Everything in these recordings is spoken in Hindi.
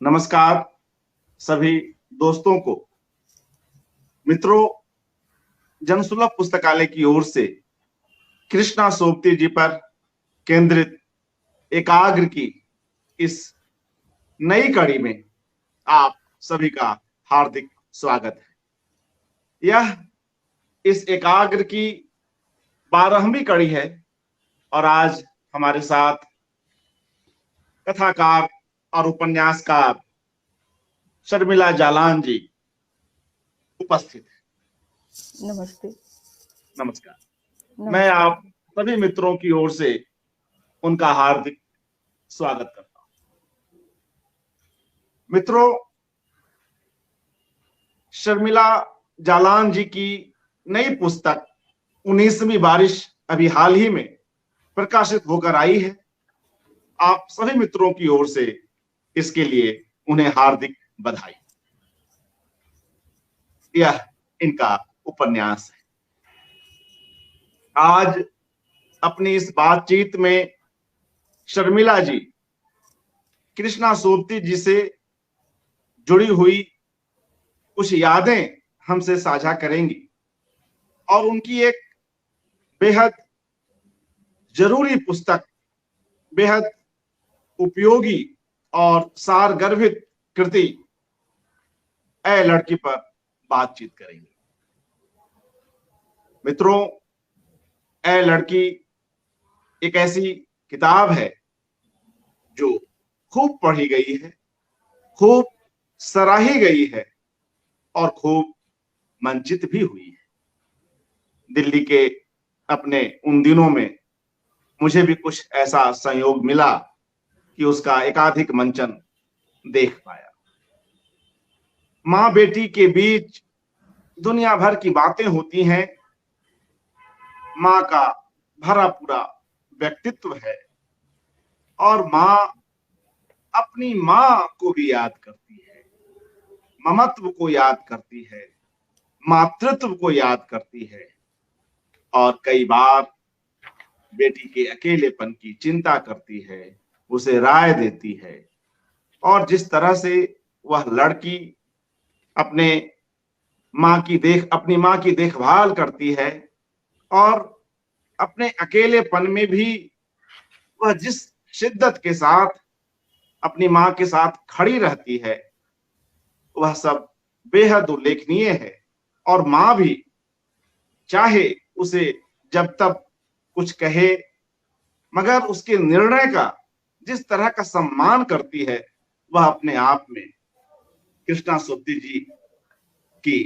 नमस्कार सभी दोस्तों को। मित्रों, जनसुलभ पुस्तकालय की ओर से कृष्णा सोबती जी पर केंद्रित एकाग्र की इस नई कड़ी में आप सभी का हार्दिक स्वागत है। यह इस एकाग्र की 12वीं कड़ी है और आज हमारे साथ कथाकार और उपन्यासकार शर्मिला जालान जी उपस्थित है। नमस्ते। नमस्कार। मैं आप सभी मित्रों की ओर से उनका हार्दिक स्वागत करता हूं। मित्रों, शर्मिला जालान जी की नई पुस्तक 19वीं बारिश अभी हाल ही में प्रकाशित होकर आई है। आप सभी मित्रों की ओर से इसके लिए उन्हें हार्दिक बधाई। यह इनका उपन्यास है। आज अपनी इस बातचीत में शर्मिला जी कृष्णा सोबती जी से जुड़ी हुई कुछ यादें हमसे साझा करेंगी और उनकी एक बेहद जरूरी पुस्तक, बेहद उपयोगी और सारगर्भित कृति ए लड़की पर बातचीत करेंगे। मित्रों, ए लड़की एक ऐसी किताब है जो खूब पढ़ी गई है, खूब सराही गई है और खूब मंचित भी हुई है। दिल्ली के अपने उन दिनों में मुझे भी कुछ ऐसा संयोग मिला कि उसका एकाधिक मंचन देख पाया। मां बेटी के बीच दुनिया भर की बातें होती हैं। मां का भरा पूरा व्यक्तित्व है और मां अपनी मां को भी याद करती है, ममत्व को याद करती है, मातृत्व को याद करती है और कई बार बेटी के अकेलेपन की चिंता करती है, उसे राय देती है। और जिस तरह से वह लड़की अपनी मां की देखभाल करती है और अपने अकेलेपन में भी वह जिस शिद्दत के साथ अपनी मां के साथ खड़ी रहती है, वह सब बेहद उल्लेखनीय है। और मां भी चाहे उसे जब तक कुछ कहे, मगर उसके निर्णय का जिस तरह का सम्मान करती है, वह अपने आप में कृष्णा सोबती जी की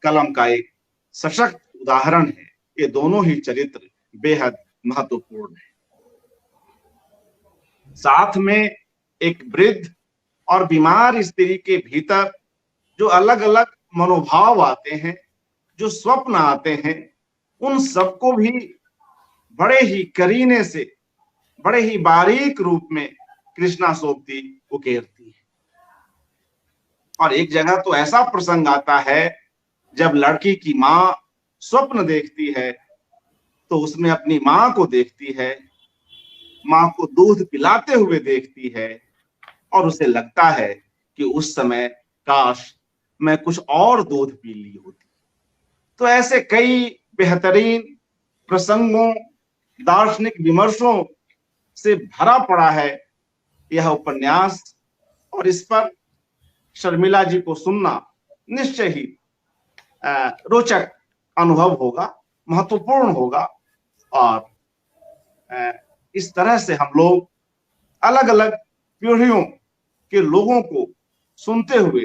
कलम का एक सशक्त उदाहरण है। ये दोनों ही चरित्र बेहद महत्वपूर्ण है। साथ में एक वृद्ध और बीमार स्त्री के भीतर जो अलग अलग मनोभाव आते हैं, जो स्वप्न आते हैं, उन सबको भी बड़े ही करीने से, बड़े ही बारीक रूप में कृष्णा सोबती उकेरती है। और एक जगह तो ऐसा प्रसंग आता है जब लड़की की मां स्वप्न देखती है तो उसमें अपनी मां को देखती है, मां को दूध पिलाते हुए देखती है और उसे लगता है कि उस समय काश मैं कुछ और दूध पी ली होती। तो ऐसे कई बेहतरीन प्रसंगों, दार्शनिक विमर्शों से भरा पड़ा है यह उपन्यास और इस पर शर्मिला जी को सुनना निश्चय ही रोचक अनुभव होगा, महत्वपूर्ण होगा। और इस तरह से हम लोग अलग अलग पीढ़ियों के लोगों को सुनते हुए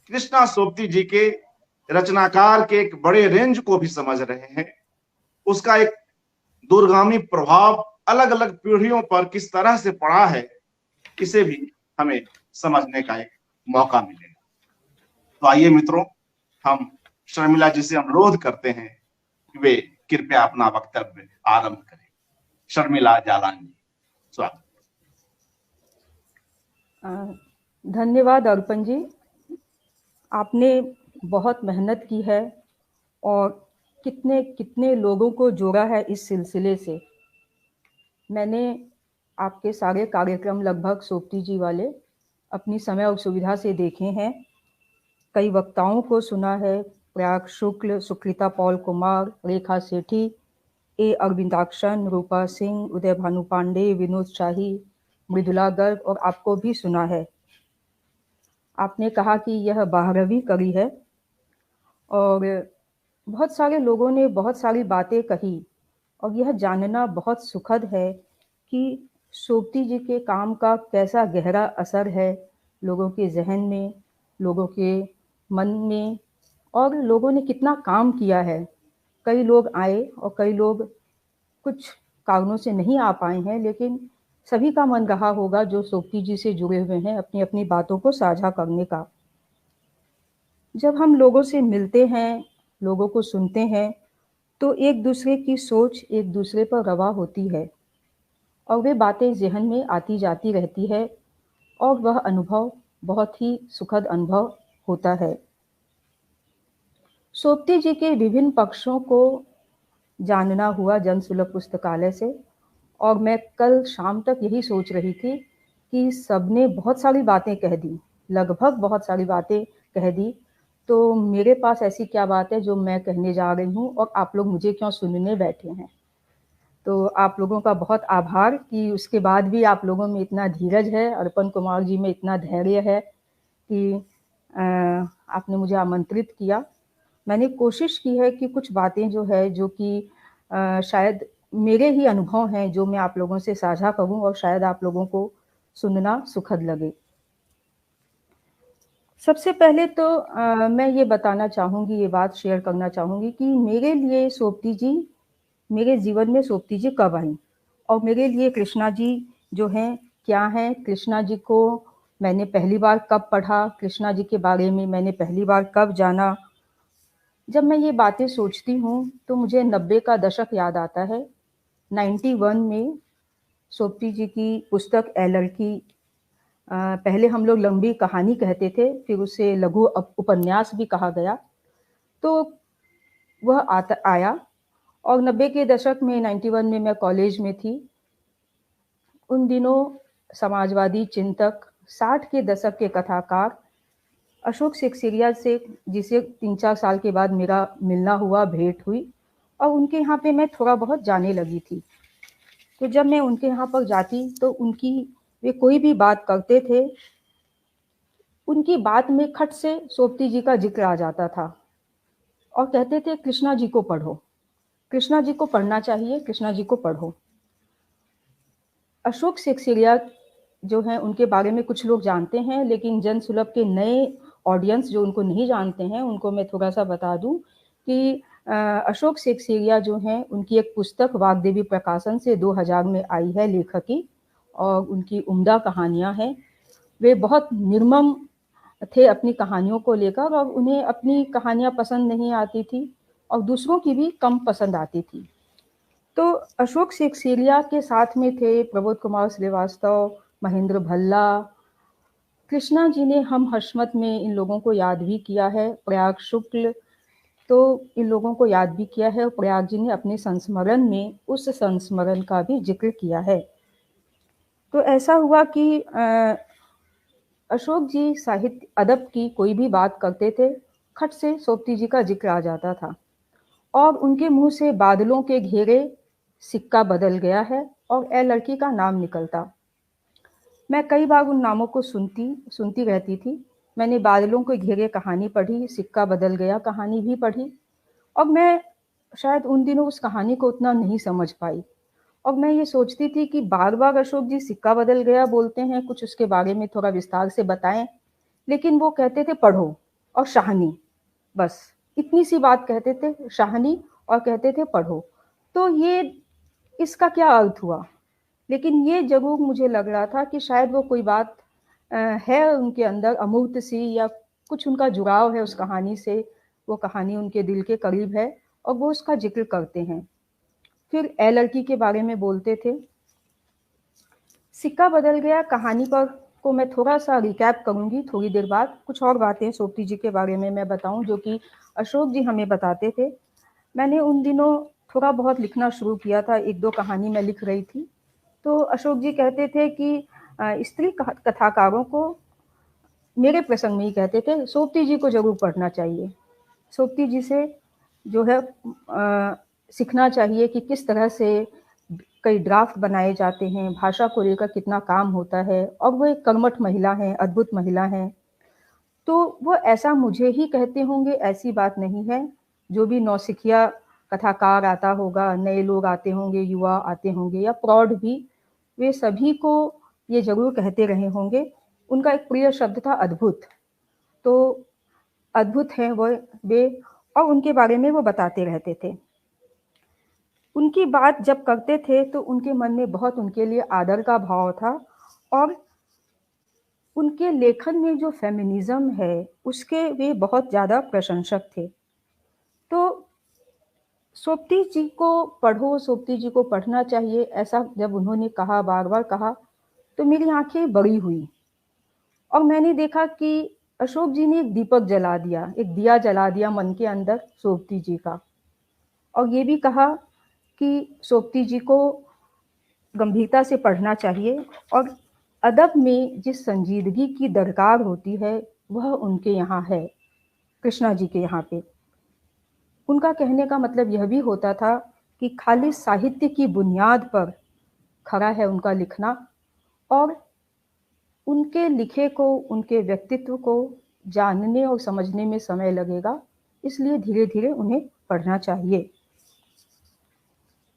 कृष्णा सोबती जी के रचनाकार के एक बड़े रेंज को भी समझ रहे हैं। उसका एक दूरगामी प्रभाव अलग अलग पीढ़ियों पर किस तरह से पड़ा है, इसे भी हमें समझने का एक मौका मिलेगा। तो आइए मित्रों, हम शर्मिला जी से अनुरोध करते हैं कि वे कृपया अपना वक्तव्य आरंभ करें। शर्मिला जालान जी, स्वागत। धन्यवाद अर्पण जी। आपने बहुत मेहनत की है और कितने कितने लोगों को जोड़ा है इस सिलसिले से। मैंने आपके सारे कार्यक्रम लगभग सोबती जी वाले अपनी समय और सुविधा से देखे हैं। कई वक्ताओं को सुना है, प्रयाग शुक्ल, सुकृता पॉल कुमार, रेखा सेठी, ए अरविंदाक्षन, रूपा सिंह, उदय भानु पांडे, विनोद शाही, मृदुला गर्ग और आपको भी सुना है। आपने कहा कि यह 12वीं कड़ी है और बहुत सारे लोगों ने बहुत सारी बातें कही और यह जानना बहुत सुखद है कि सोबती जी के काम का कैसा गहरा असर है लोगों के जहन में, लोगों के मन में, और लोगों ने कितना काम किया है। कई लोग आए और कई लोग कुछ कारणों से नहीं आ पाए हैं, लेकिन सभी का मन रहा होगा जो सोबती जी से जुड़े हुए हैं अपनी अपनी बातों को साझा करने का। जब हम लोगों से मिलते हैं, लोगों को सुनते हैं, तो एक दूसरे की सोच एक दूसरे पर रवा होती है और वे बातें ज़हन में आती जाती रहती है और वह अनुभव बहुत ही सुखद अनुभव होता है। सोबती जी के विभिन्न पक्षों को जानना हुआ जनसुलभ पुस्तकालय से, और मैं कल शाम तक यही सोच रही थी कि सबने बहुत सारी बातें कह दी, लगभग बहुत सारी बातें कह दी, तो मेरे पास ऐसी क्या बात है जो मैं कहने जा रही हूँ और आप लोग मुझे क्यों सुनने बैठे हैं। तो आप लोगों का बहुत आभार कि उसके बाद भी आप लोगों में इतना धीरज है, अर्पण कुमार जी में इतना धैर्य है कि आपने मुझे आमंत्रित किया। मैंने कोशिश की है कि कुछ बातें जो है जो कि शायद मेरे ही अनुभव हैं जो मैं आप लोगों से साझा करूं और शायद आप लोगों को सुनना सुखद लगे। सबसे पहले तो मैं ये बताना चाहूँगी, ये बात शेयर करना चाहूँगी कि मेरे लिए सोबती जी, मेरे जीवन में सोबती जी कब आई और मेरे लिए कृष्णा जी जो हैं क्या हैं, कृष्णा जी को मैंने पहली बार कब पढ़ा, कृष्णा जी के बारे में मैंने पहली बार कब जाना। जब मैं ये बातें सोचती हूँ तो मुझे 90 का दशक याद आता है। 91 में सोबती जी की पुस्तक ए लड़की, पहले हम लोग लंबी कहानी कहते थे, फिर उसे लघु उपन्यास भी कहा गया, तो वह आया और 90 के दशक में 91 में मैं कॉलेज में थी। उन दिनों समाजवादी चिंतक, 60 के दशक के कथाकार अशोक सेक्सेरिया से, जिसे 3-4 साल के बाद मेरा मिलना हुआ, भेंट हुई और उनके यहाँ पे मैं थोड़ा बहुत जाने लगी थी। तो जब मैं उनके यहाँ पर जाती तो वे कोई भी बात करते थे, उनकी बात में खट से सोबती जी का जिक्र आ जाता था और कहते थे कृष्णा जी को पढ़ो, कृष्णा जी को पढ़ना चाहिए, कृष्णा जी को पढ़ो। अशोक सेक्सेरिया जो हैं उनके बारे में कुछ लोग जानते हैं, लेकिन जनसुलभ के नए ऑडियंस जो उनको नहीं जानते हैं उनको मैं थोड़ा सा बता दूं कि अशोक सेक्सेरिया जो हैं उनकी एक पुस्तक वाग्देवी प्रकाशन से 2000 में आई है, लेखक की, और उनकी उम्दा कहानियां हैं। वे बहुत निर्मम थे अपनी कहानियों को लेकर और उन्हें अपनी कहानियां पसंद नहीं आती थी और दूसरों की भी कम पसंद आती थी। तो अशोक सेक्सेरिया के साथ में थे प्रबोध कुमार श्रीवास्तव, महेंद्र भल्ला। कृष्णा जी ने हम हशमत में इन लोगों को याद भी किया है, प्रयाग शुक्ल, तो इन लोगों को याद भी किया है और प्रयाग जी ने अपने संस्मरण में उस संस्मरण का भी जिक्र किया है। तो ऐसा हुआ कि अशोक जी साहित्य अदब की कोई भी बात करते थे, खट से सोबती जी का जिक्र आ जाता था और उनके मुंह से बादलों के घेरे सिक्का बदल गया है और ए लड़की का नाम निकलता। मैं कई बार उन नामों को सुनती रहती थी। मैंने बादलों के घेरे कहानी पढ़ी, सिक्का बदल गया कहानी भी पढ़ी और मैं शायद उन दिनों उस कहानी को उतना नहीं समझ पाई और मैं ये सोचती थी कि बार-बार अशोक जी सिक्का बदल गया बोलते हैं, कुछ उसके बारे में थोड़ा विस्तार से बताएं, लेकिन वो कहते थे पढ़ो और शाहनी, बस इतनी सी बात कहते थे, शाहनी, और कहते थे पढ़ो। तो ये इसका क्या अर्थ हुआ? लेकिन ये ज़रूर मुझे लग रहा था कि शायद वो कोई बात है उनके अंदर अमूर्त सी, या कुछ उनका जुड़ाव है उस कहानी से, वो कहानी उनके दिल के करीब है और वो उसका जिक्र करते हैं। फिर ए लड़की के बारे में बोलते थे। सिक्का बदल गया कहानी पर को मैं थोड़ा सा रिकैप करूंगी थोड़ी देर बाद। कुछ और बातें सोबती जी के बारे में मैं बताऊं जो कि अशोक जी हमें बताते थे। मैंने उन दिनों थोड़ा बहुत लिखना शुरू किया था, 1-2 कहानी मैं लिख रही थी। तो अशोक जी कहते थे कि स्त्री कथाकारों को मेरे प्रसंग में ही कहते थे सोपती जी को जरूर पढ़ना चाहिए, सोपती जी से जो है सीखना चाहिए कि किस तरह से कई ड्राफ्ट बनाए जाते हैं, भाषा को लेकर कितना काम होता है, और वो एक कर्मठ महिला हैं, अद्भुत महिला हैं। तो वो ऐसा मुझे ही कहते होंगे ऐसी बात नहीं है, जो भी नौसिखिया कथाकार आता होगा, नए लोग आते होंगे, युवा आते होंगे या प्रौढ़ भी, वे सभी को ये जरूर कहते रहे होंगे। उनका एक प्रिय शब्द था अद्भुत। तो अद्भुत हैं वो वे, और उनके बारे में वो बताते रहते थे। उनकी बात जब करते थे तो उनके मन में बहुत उनके लिए आदर का भाव था, और उनके लेखन में जो फेमिनिज्म है उसके वे बहुत ज़्यादा प्रशंसक थे। तो सोपती जी को पढ़ो, सोपती जी को पढ़ना चाहिए, ऐसा जब उन्होंने कहा, बार बार कहा, तो मेरी आंखें बड़ी हुई और मैंने देखा कि अशोक जी ने एक दीपक जला दिया, एक दिया जला दिया मन के अंदर सोपती जी का, और ये भी कहा कि सोपती जी को गंभीरता से पढ़ना चाहिए, और अदब में जिस संजीदगी की दरकार होती है वह उनके यहाँ है, कृष्णा जी के यहाँ पे। उनका कहने का मतलब यह भी होता था कि खाली साहित्य की बुनियाद पर खड़ा है उनका लिखना, और उनके लिखे को, उनके व्यक्तित्व को जानने और समझने में समय लगेगा, इसलिए धीरे धीरे उन्हें पढ़ना चाहिए।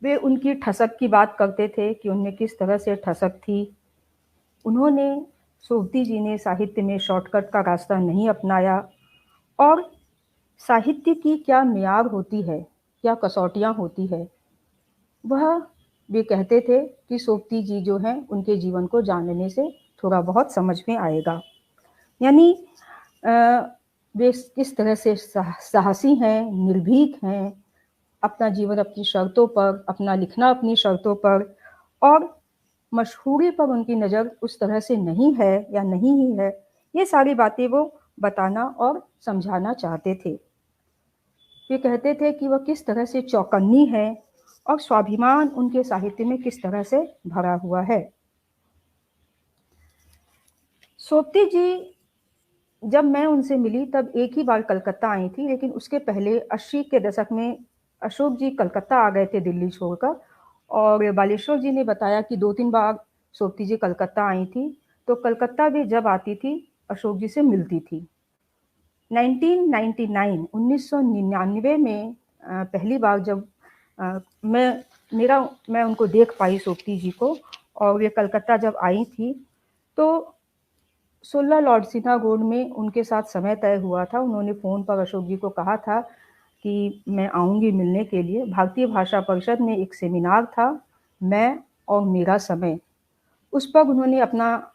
वे उनकी ठसक की बात करते थे कि उनमें किस तरह से ठसक थी। उन्होंने, सोपती जी ने साहित्य में शॉर्टकट का रास्ता नहीं अपनाया, और साहित्य की क्या मियार होती है, क्या कसौटियाँ होती है, वह वे कहते थे कि सोपती जी जो हैं उनके जीवन को जानने से थोड़ा बहुत समझ में आएगा। यानी वे किस तरह से साहसी हैं, निर्भीक हैं, अपना जीवन अपनी शर्तों पर, अपना लिखना अपनी शर्तों पर, और मशहूरी पर उनकी नज़र उस तरह से नहीं है या नहीं ही है, ये सारी बातें वो बताना और समझाना चाहते थे। वे कहते थे कि वह किस तरह से चौकन्नी है और स्वाभिमान उनके साहित्य में किस तरह से भरा हुआ है। सोपती जी, जब मैं उनसे मिली तब एक ही बार कलकत्ता आई थी, लेकिन उसके पहले 80 के दशक में अशोक जी कलकत्ता आ गए थे दिल्ली छोड़कर, और बालेश्वर जी ने बताया कि 2-3 बार सोपती जी कलकत्ता आई थी। तो कलकत्ता भी जब आती थी अशोक जी से मिलती थी। 1999 में पहली बार जब मैं उनको देख पाई सोपती जी को, और वे कलकत्ता जब आई थी तो 16 लॉर्ड सिन्हा रोड में उनके साथ समय तय हुआ था। उन्होंने फ़ोन पर अशोक जी को कहा था कि मैं आऊँगी मिलने के लिए। भारतीय भाषा परिषद में एक सेमिनार था, मैं और मेरा समय, उस पर उन्होंने अपना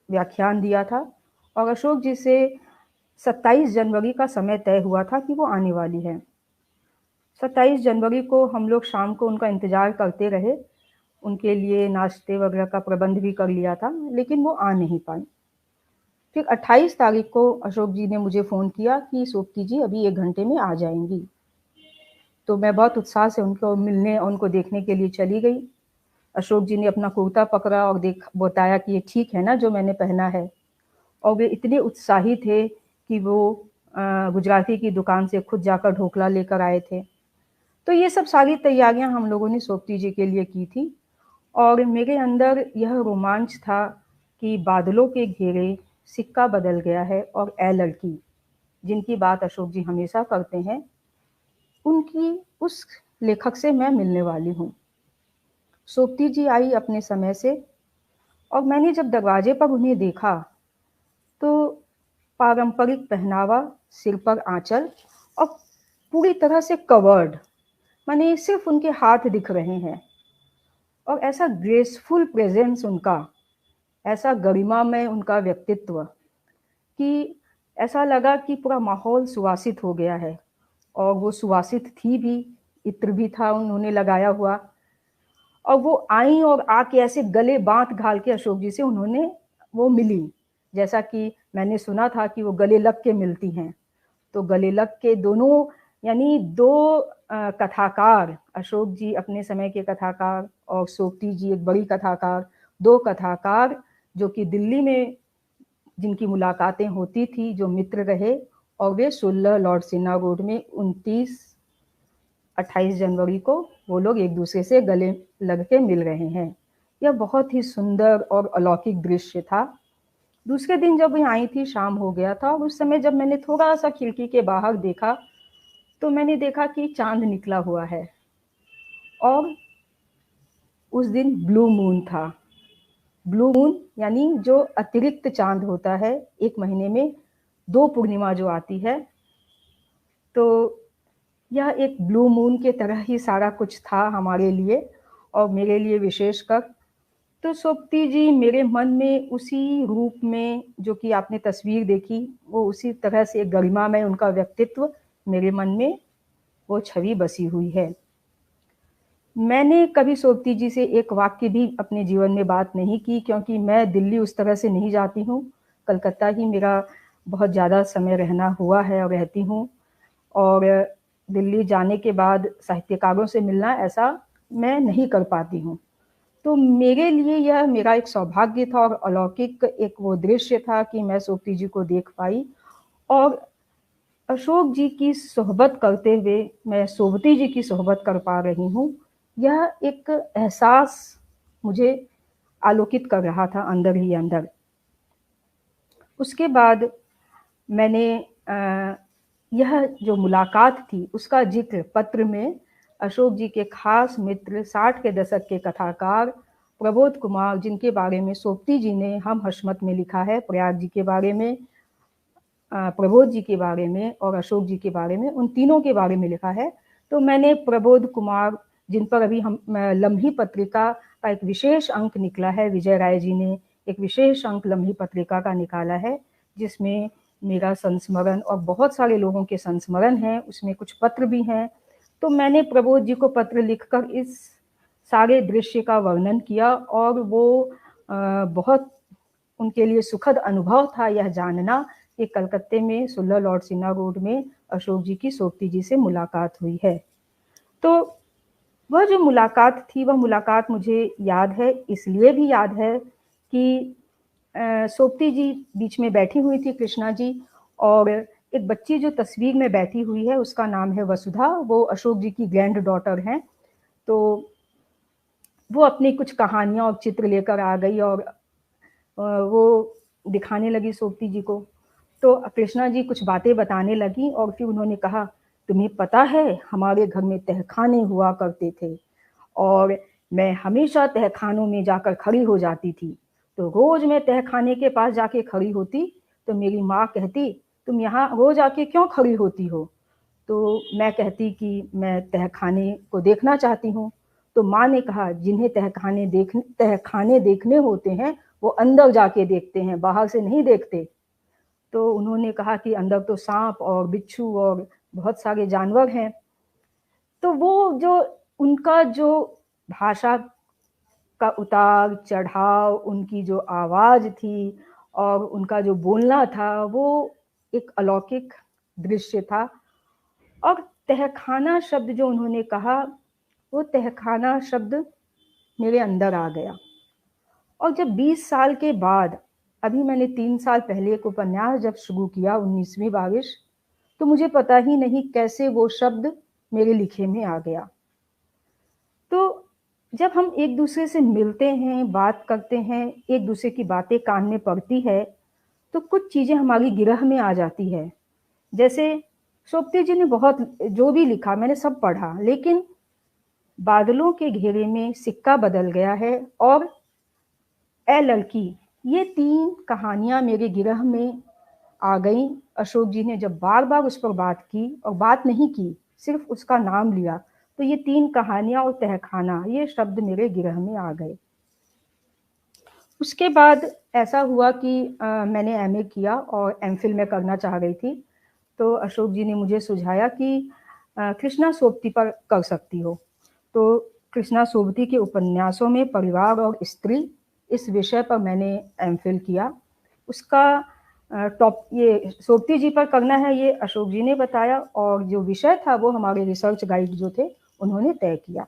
व्याख्यान दिया था, और अशोक जी से 27 जनवरी का समय तय हुआ था कि वो आने वाली है। 27 जनवरी को हम लोग शाम को उनका इंतज़ार करते रहे, उनके लिए नाश्ते वगैरह का प्रबंध भी कर लिया था, लेकिन वो आ नहीं पाई। फिर 28 तारीख को अशोक जी ने मुझे फ़ोन किया कि सोपती जी अभी 1 घंटे में आ जाएंगी। तो मैं बहुत उत्साह से उनको मिलने और उनको देखने के लिए चली गई। अशोक जी ने अपना कुर्ता पकड़ा और बताया कि ये ठीक है ना जो मैंने पहना है, और वे इतने उत्साही थे कि वो गुजराती की दुकान से खुद जाकर ढोकला लेकर आए थे। तो ये सब सारी तैयारियां हम लोगों ने सोपती जी के लिए की थी, और मेरे अंदर यह रोमांच था कि बादलों के घेरे, सिक्का बदल गया है, और ए लड़की, जिनकी बात अशोक जी हमेशा करते हैं, उनकी उस लेखक से मैं मिलने वाली हूँ। सोपती जी आई अपने समय से, और मैंने जब दरवाजे पर उन्हें देखा तो पारंपरिक पहनावा, सिर पर आंचल, और पूरी तरह से कवर्ड, माने सिर्फ उनके हाथ दिख रहे हैं, और ऐसा ग्रेसफुल प्रेजेंस उनका, ऐसा गरिमामय उनका व्यक्तित्व कि ऐसा लगा कि पूरा माहौल सुवासित हो गया है। और वो सुवासित थी भी, इत्र भी था उन्होंने लगाया हुआ, और वो आई और आके ऐसे गले बांध घाल के अशोक जी से उन्होंने वो मिली, जैसा कि मैंने सुना था कि वो गले लग के मिलती हैं। तो गले लग के दोनों, यानी दो कथाकार, अशोक जी अपने समय के कथाकार और सोपती जी एक बड़ी कथाकार, दो कथाकार जो कि दिल्ली में जिनकी मुलाकातें होती थी, जो मित्र रहे, और वे 16 लॉर्ड सिन्हा रोड में 28 जनवरी को वो लोग एक दूसरे से गले लग के मिल रहे हैं। यह बहुत ही सुंदर और अलौकिक दृश्य था। दूसरे दिन जब मैं आई थी, शाम हो गया था, और उस समय जब मैंने थोड़ा सा खिड़की के बाहर देखा तो मैंने देखा कि चांद निकला हुआ है, और उस दिन ब्लू मून था। ब्लू मून यानी जो अतिरिक्त चांद होता है, एक महीने में 2 पूर्णिमा जो आती है, तो यह एक ब्लू मून के तरह ही सारा कुछ था हमारे लिए और मेरे लिए विशेषकर। तो सोपती जी मेरे मन में उसी रूप में, जो कि आपने तस्वीर देखी, वो उसी तरह से गरिमा में उनका व्यक्तित्व मेरे मन में वो छवि बसी हुई है। मैंने कभी सोपती जी से एक वाक्य भी अपने जीवन में बात नहीं की, क्योंकि मैं दिल्ली उस तरह से नहीं जाती हूँ। कलकत्ता ही मेरा बहुत ज़्यादा समय रहना हुआ है और रहती हूँ, और दिल्ली जाने के बाद साहित्यकारों से मिलना ऐसा मैं नहीं कर पाती हूँ। तो मेरे लिए यह मेरा एक सौभाग्य था और अलौकिक एक वो दृश्य था कि मैं सोपती जी को देख पाई, और अशोक जी की सोहबत करते हुए मैं सोबती जी की सोहबत कर पा रही हूँ। यह एक एहसास मुझे आलोकित कर रहा था अंदर ही अंदर। उसके बाद मैंने यह जो मुलाकात थी उसका जिक्र पत्र में अशोक जी के खास मित्र 60 के दशक के कथाकार प्रबोध कुमार, जिनके बारे में सोपती जी ने हम हशमत में लिखा है, प्रयाग जी के बारे में, प्रबोध जी के बारे में और अशोक जी के बारे में, उन तीनों के बारे में लिखा है। तो मैंने प्रबोध कुमार, जिन पर अभी हम लम्ही पत्रिका का एक विशेष अंक निकला है, विजय राय जी ने एक विशेष अंक लम्ही पत्रिका का निकाला है, जिसमें मेरा संस्मरण और बहुत सारे लोगों के संस्मरण हैं, उसमें कुछ पत्र भी हैं। तो मैंने प्रबोध जी को पत्र लिखकर इस सारे दृश्य का वर्णन किया, और वो बहुत उनके लिए सुखद अनुभव था यह जानना कि कलकत्ते में 16 लॉर्ड सिन्हा रोड में अशोक जी की सोपती जी से मुलाकात हुई है। तो वह जो मुलाकात थी, वह मुलाकात मुझे याद है, इसलिए भी याद है कि सोपती जी बीच में बैठी हुई थी, कृष्णा जी, और एक बच्ची जो तस्वीर में बैठी हुई है उसका नाम है वसुधा, वो अशोक जी की ग्रैंड डॉटर हैं। तो वो अपनी कुछ कहानियाँ और चित्र लेकर आ गई और वो दिखाने लगी सोपती जी को। तो कृष्णा जी कुछ बातें बताने लगी और फिर उन्होंने कहा, तुम्हें पता है हमारे घर में तहखाने हुआ करते थे और मैं हमेशा तहखानों में जाकर खड़ी हो जाती थी। तो रोज मैं तहखाने के पास जाके खड़ी होती तो मेरी माँ कहती, तुम यहाँ रोज आके क्यों खड़ी होती हो? तो मैं कहती कि मैं तहखाने को देखना चाहती हूँ। तो माँ ने कहा, जिन्हें तहखाने देखने होते हैं वो अंदर जाके देखते हैं, बाहर से नहीं देखते। तो उन्होंने कहा कि अंदर तो सांप और बिच्छू और बहुत सारे जानवर हैं। तो वो जो उनका जो भाषा का उतार चढ़ाव, उनकी जो आवाज़ थी और उनका जो बोलना था, वो एक अलौकिक दृश्य था। और तहखाना शब्द जो उन्होंने कहा, वो तहखाना शब्द मेरे अंदर आ गया। और जब 20 साल के बाद, अभी मैंने 3 साल पहले एक उपन्यास जब शुरू किया, 19वीं बारिश, तो मुझे पता ही नहीं कैसे वो शब्द मेरे लिखे में आ गया। तो जब हम एक दूसरे से मिलते हैं, बात करते हैं, एक दूसरे की बातें कान में पड़ती है, तो कुछ चीज़ें हमारी गिरह में आ जाती है। जैसे सोपती जी ने बहुत जो भी लिखा मैंने सब पढ़ा, लेकिन बादलों के घेरे में सिक्का बदल गया है और ए लड़की, ये 3 कहानियाँ मेरे गिरह में आ गई। अशोक जी ने जब बार बार उस पर बात की और बात नहीं की, सिर्फ उसका नाम लिया, तो ये 3 कहानियाँ और तहखाना, ये शब्द मेरे गिरह में आ गए। उसके बाद ऐसा हुआ कि मैंने एमए किया और एमफिल में करना चाह रही थी। तो अशोक जी ने मुझे सुझाया कि कृष्णा सोबती पर कर सकती हो। तो कृष्णा सोबती के उपन्यासों में परिवार और स्त्री, इस विषय पर मैंने एमफिल किया। उसका ये सोबती जी पर करना है, ये अशोक जी ने बताया, और जो विषय था वो हमारे रिसर्च गाइड जो थे उन्होंने तय किया।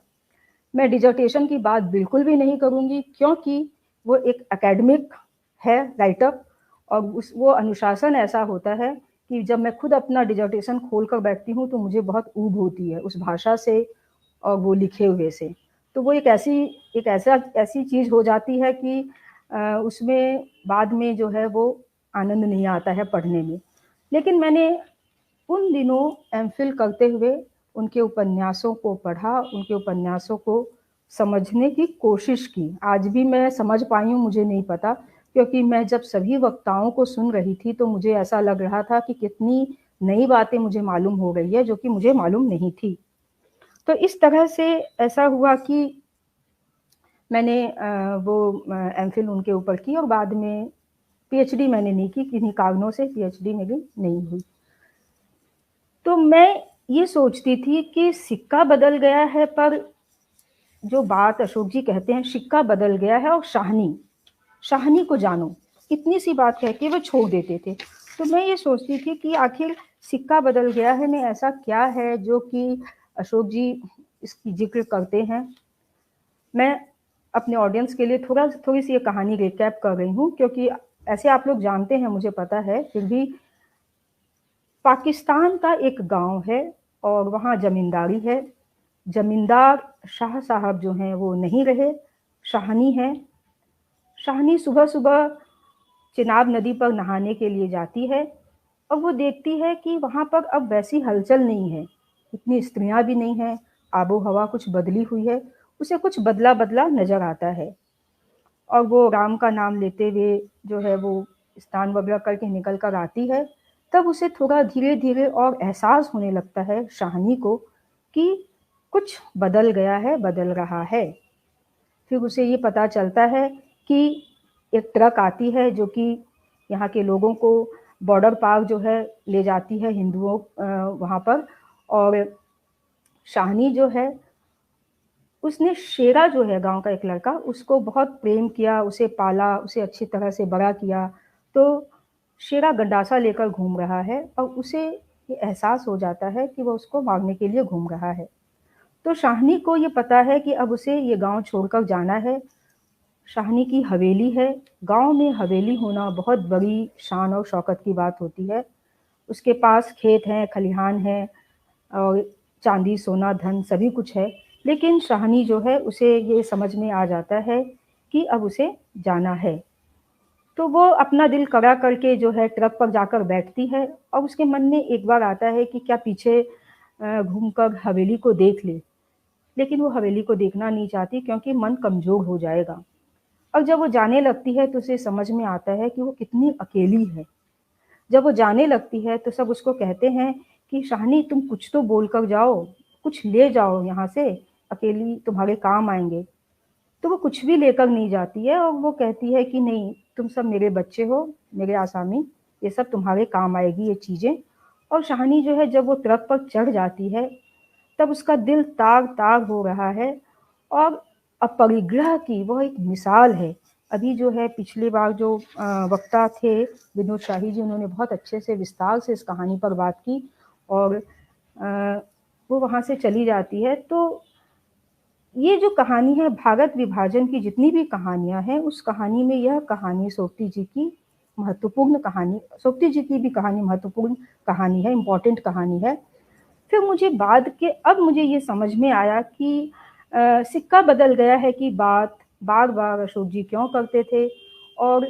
मैं डिजर्टेशन की बात बिल्कुल भी नहीं करूँगी, क्योंकि वो एक एकेडमिक है राइटर और वो अनुशासन ऐसा होता है कि जब मैं खुद अपना डिजर्टेशन खोल कर बैठती हूँ तो मुझे बहुत ऊब होती है उस भाषा से और वो लिखे हुए से। तो वो एक ऐसी चीज़ हो जाती है कि उसमें बाद में जो है वो आनंद नहीं आता है पढ़ने में। लेकिन मैंने उन दिनों एमफिल करते हुए उनके उपन्यासों को पढ़ा, उनके उपन्यासों को समझने की कोशिश की। आज भी मैं समझ पाई हूँ मुझे नहीं पता, क्योंकि मैं जब सभी वक्ताओं को सुन रही थी तो मुझे ऐसा लग रहा था कि कितनी नई बातें मुझे मालूम हो गई है जो कि मुझे मालूम नहीं थी। तो इस तरह से ऐसा हुआ कि मैंने वो एमफिल उनके ऊपर की और बाद में पीएचडी मैंने नहीं की, किन्हीं कारणों से पीएचडी मेरी नहीं हुई। तो मैं ये सोचती थी कि सिक्का बदल गया है, पर जो बात अशोक जी कहते हैं सिक्का बदल गया है और शाहनी को जानो, इतनी सी बात कह के वो छोड़ देते थे। तो मैं ये सोचती थी कि आखिर सिक्का बदल गया है में ऐसा क्या है जो कि अशोक जी इसकी जिक्र करते हैं। मैं अपने ऑडियंस के लिए थोड़ी सी ये कहानी रिकैप कर रही हूँ, क्योंकि ऐसे आप लोग जानते हैं मुझे पता है, फिर भी पाकिस्तान का एक गांव है और वहाँ जमींदारी है। जमींदार शाह साहब जो हैं वो नहीं रहे, शाहनी है। शाहनी सुबह सुबह चिनाब नदी पर नहाने के लिए जाती है और वो देखती है कि वहाँ पर अब वैसी हलचल नहीं है, इतनी स्त्रियाँ भी नहीं हैं, आबो हवा कुछ बदली हुई है, उसे कुछ बदला बदला नजर आता है। और वो राम का नाम लेते हुए जो है वो स्नान वगैरह करके निकल कर आती है। तब उसे थोड़ा धीरे धीरे और एहसास होने लगता है शाहनी को कि कुछ बदल गया है, बदल रहा है। फिर उसे ये पता चलता है कि एक ट्रक आती है जो कि यहाँ के लोगों को बॉर्डर पार जो है ले जाती है हिंदुओं वहाँ पर। और शाहनी जो है उसने शेरा जो है गांव का एक लड़का, उसको बहुत प्रेम किया, उसे पाला, उसे अच्छी तरह से बड़ा किया। तो शेरा गंडासा लेकर घूम रहा है और उसे ये एहसास हो जाता है कि वो उसको मारने के लिए घूम रहा है। तो शाहनी को ये पता है कि अब उसे ये गांव छोड़कर जाना है। शाहनी की हवेली है। गांव में हवेली होना बहुत बड़ी शान और शौकत की बात होती है। उसके पास खेत हैं, खलिहान है और चांदी सोना धन सभी कुछ है। लेकिन शाहनी जो है उसे ये समझ में आ जाता है कि अब उसे जाना है। तो वो अपना दिल कड़ा करके जो है ट्रक पर जाकर बैठती है और उसके मन में एक बार आता है कि क्या पीछे घूमकर हवेली को देख ले। लेकिन वो हवेली को देखना नहीं चाहती क्योंकि मन कमजोर हो जाएगा। और जब वो जाने लगती है तो उसे समझ में आता है कि वो कितनी अकेली है। जब वो जाने लगती है तो सब उसको कहते हैं कि शाहनी तुम कुछ तो बोल कर जाओ, कुछ ले जाओ यहाँ से, अकेली तुम्हारे काम आएंगे। तो वो कुछ भी लेकर नहीं जाती है और वो कहती है कि नहीं, तुम सब मेरे बच्चे हो, मेरे आसामी, ये सब तुम्हारे काम आएगी ये चीज़ें। और शाहनी जो है जब वो ट्रक पर चढ़ जाती है तब उसका दिल ताग ताग हो रहा है और अपरिग्रह की वह एक मिसाल है। अभी जो है पिछली बार जो वक्ता थे विनोद शाही जी, उन्होंने बहुत अच्छे से विस्तार से इस कहानी पर बात की और वो वहाँ से चली जाती है। तो ये जो कहानी है भारत विभाजन की, जितनी भी कहानियां हैं उस कहानी में यह कहानी सोपती जी की महत्वपूर्ण कहानी, सोपती जी की भी कहानी महत्वपूर्ण कहानी है, इम्पोर्टेंट कहानी है। फिर मुझे अब मुझे ये समझ में आया कि सिक्का बदल गया है कि बात बार बार अशोक जी क्यों करते थे और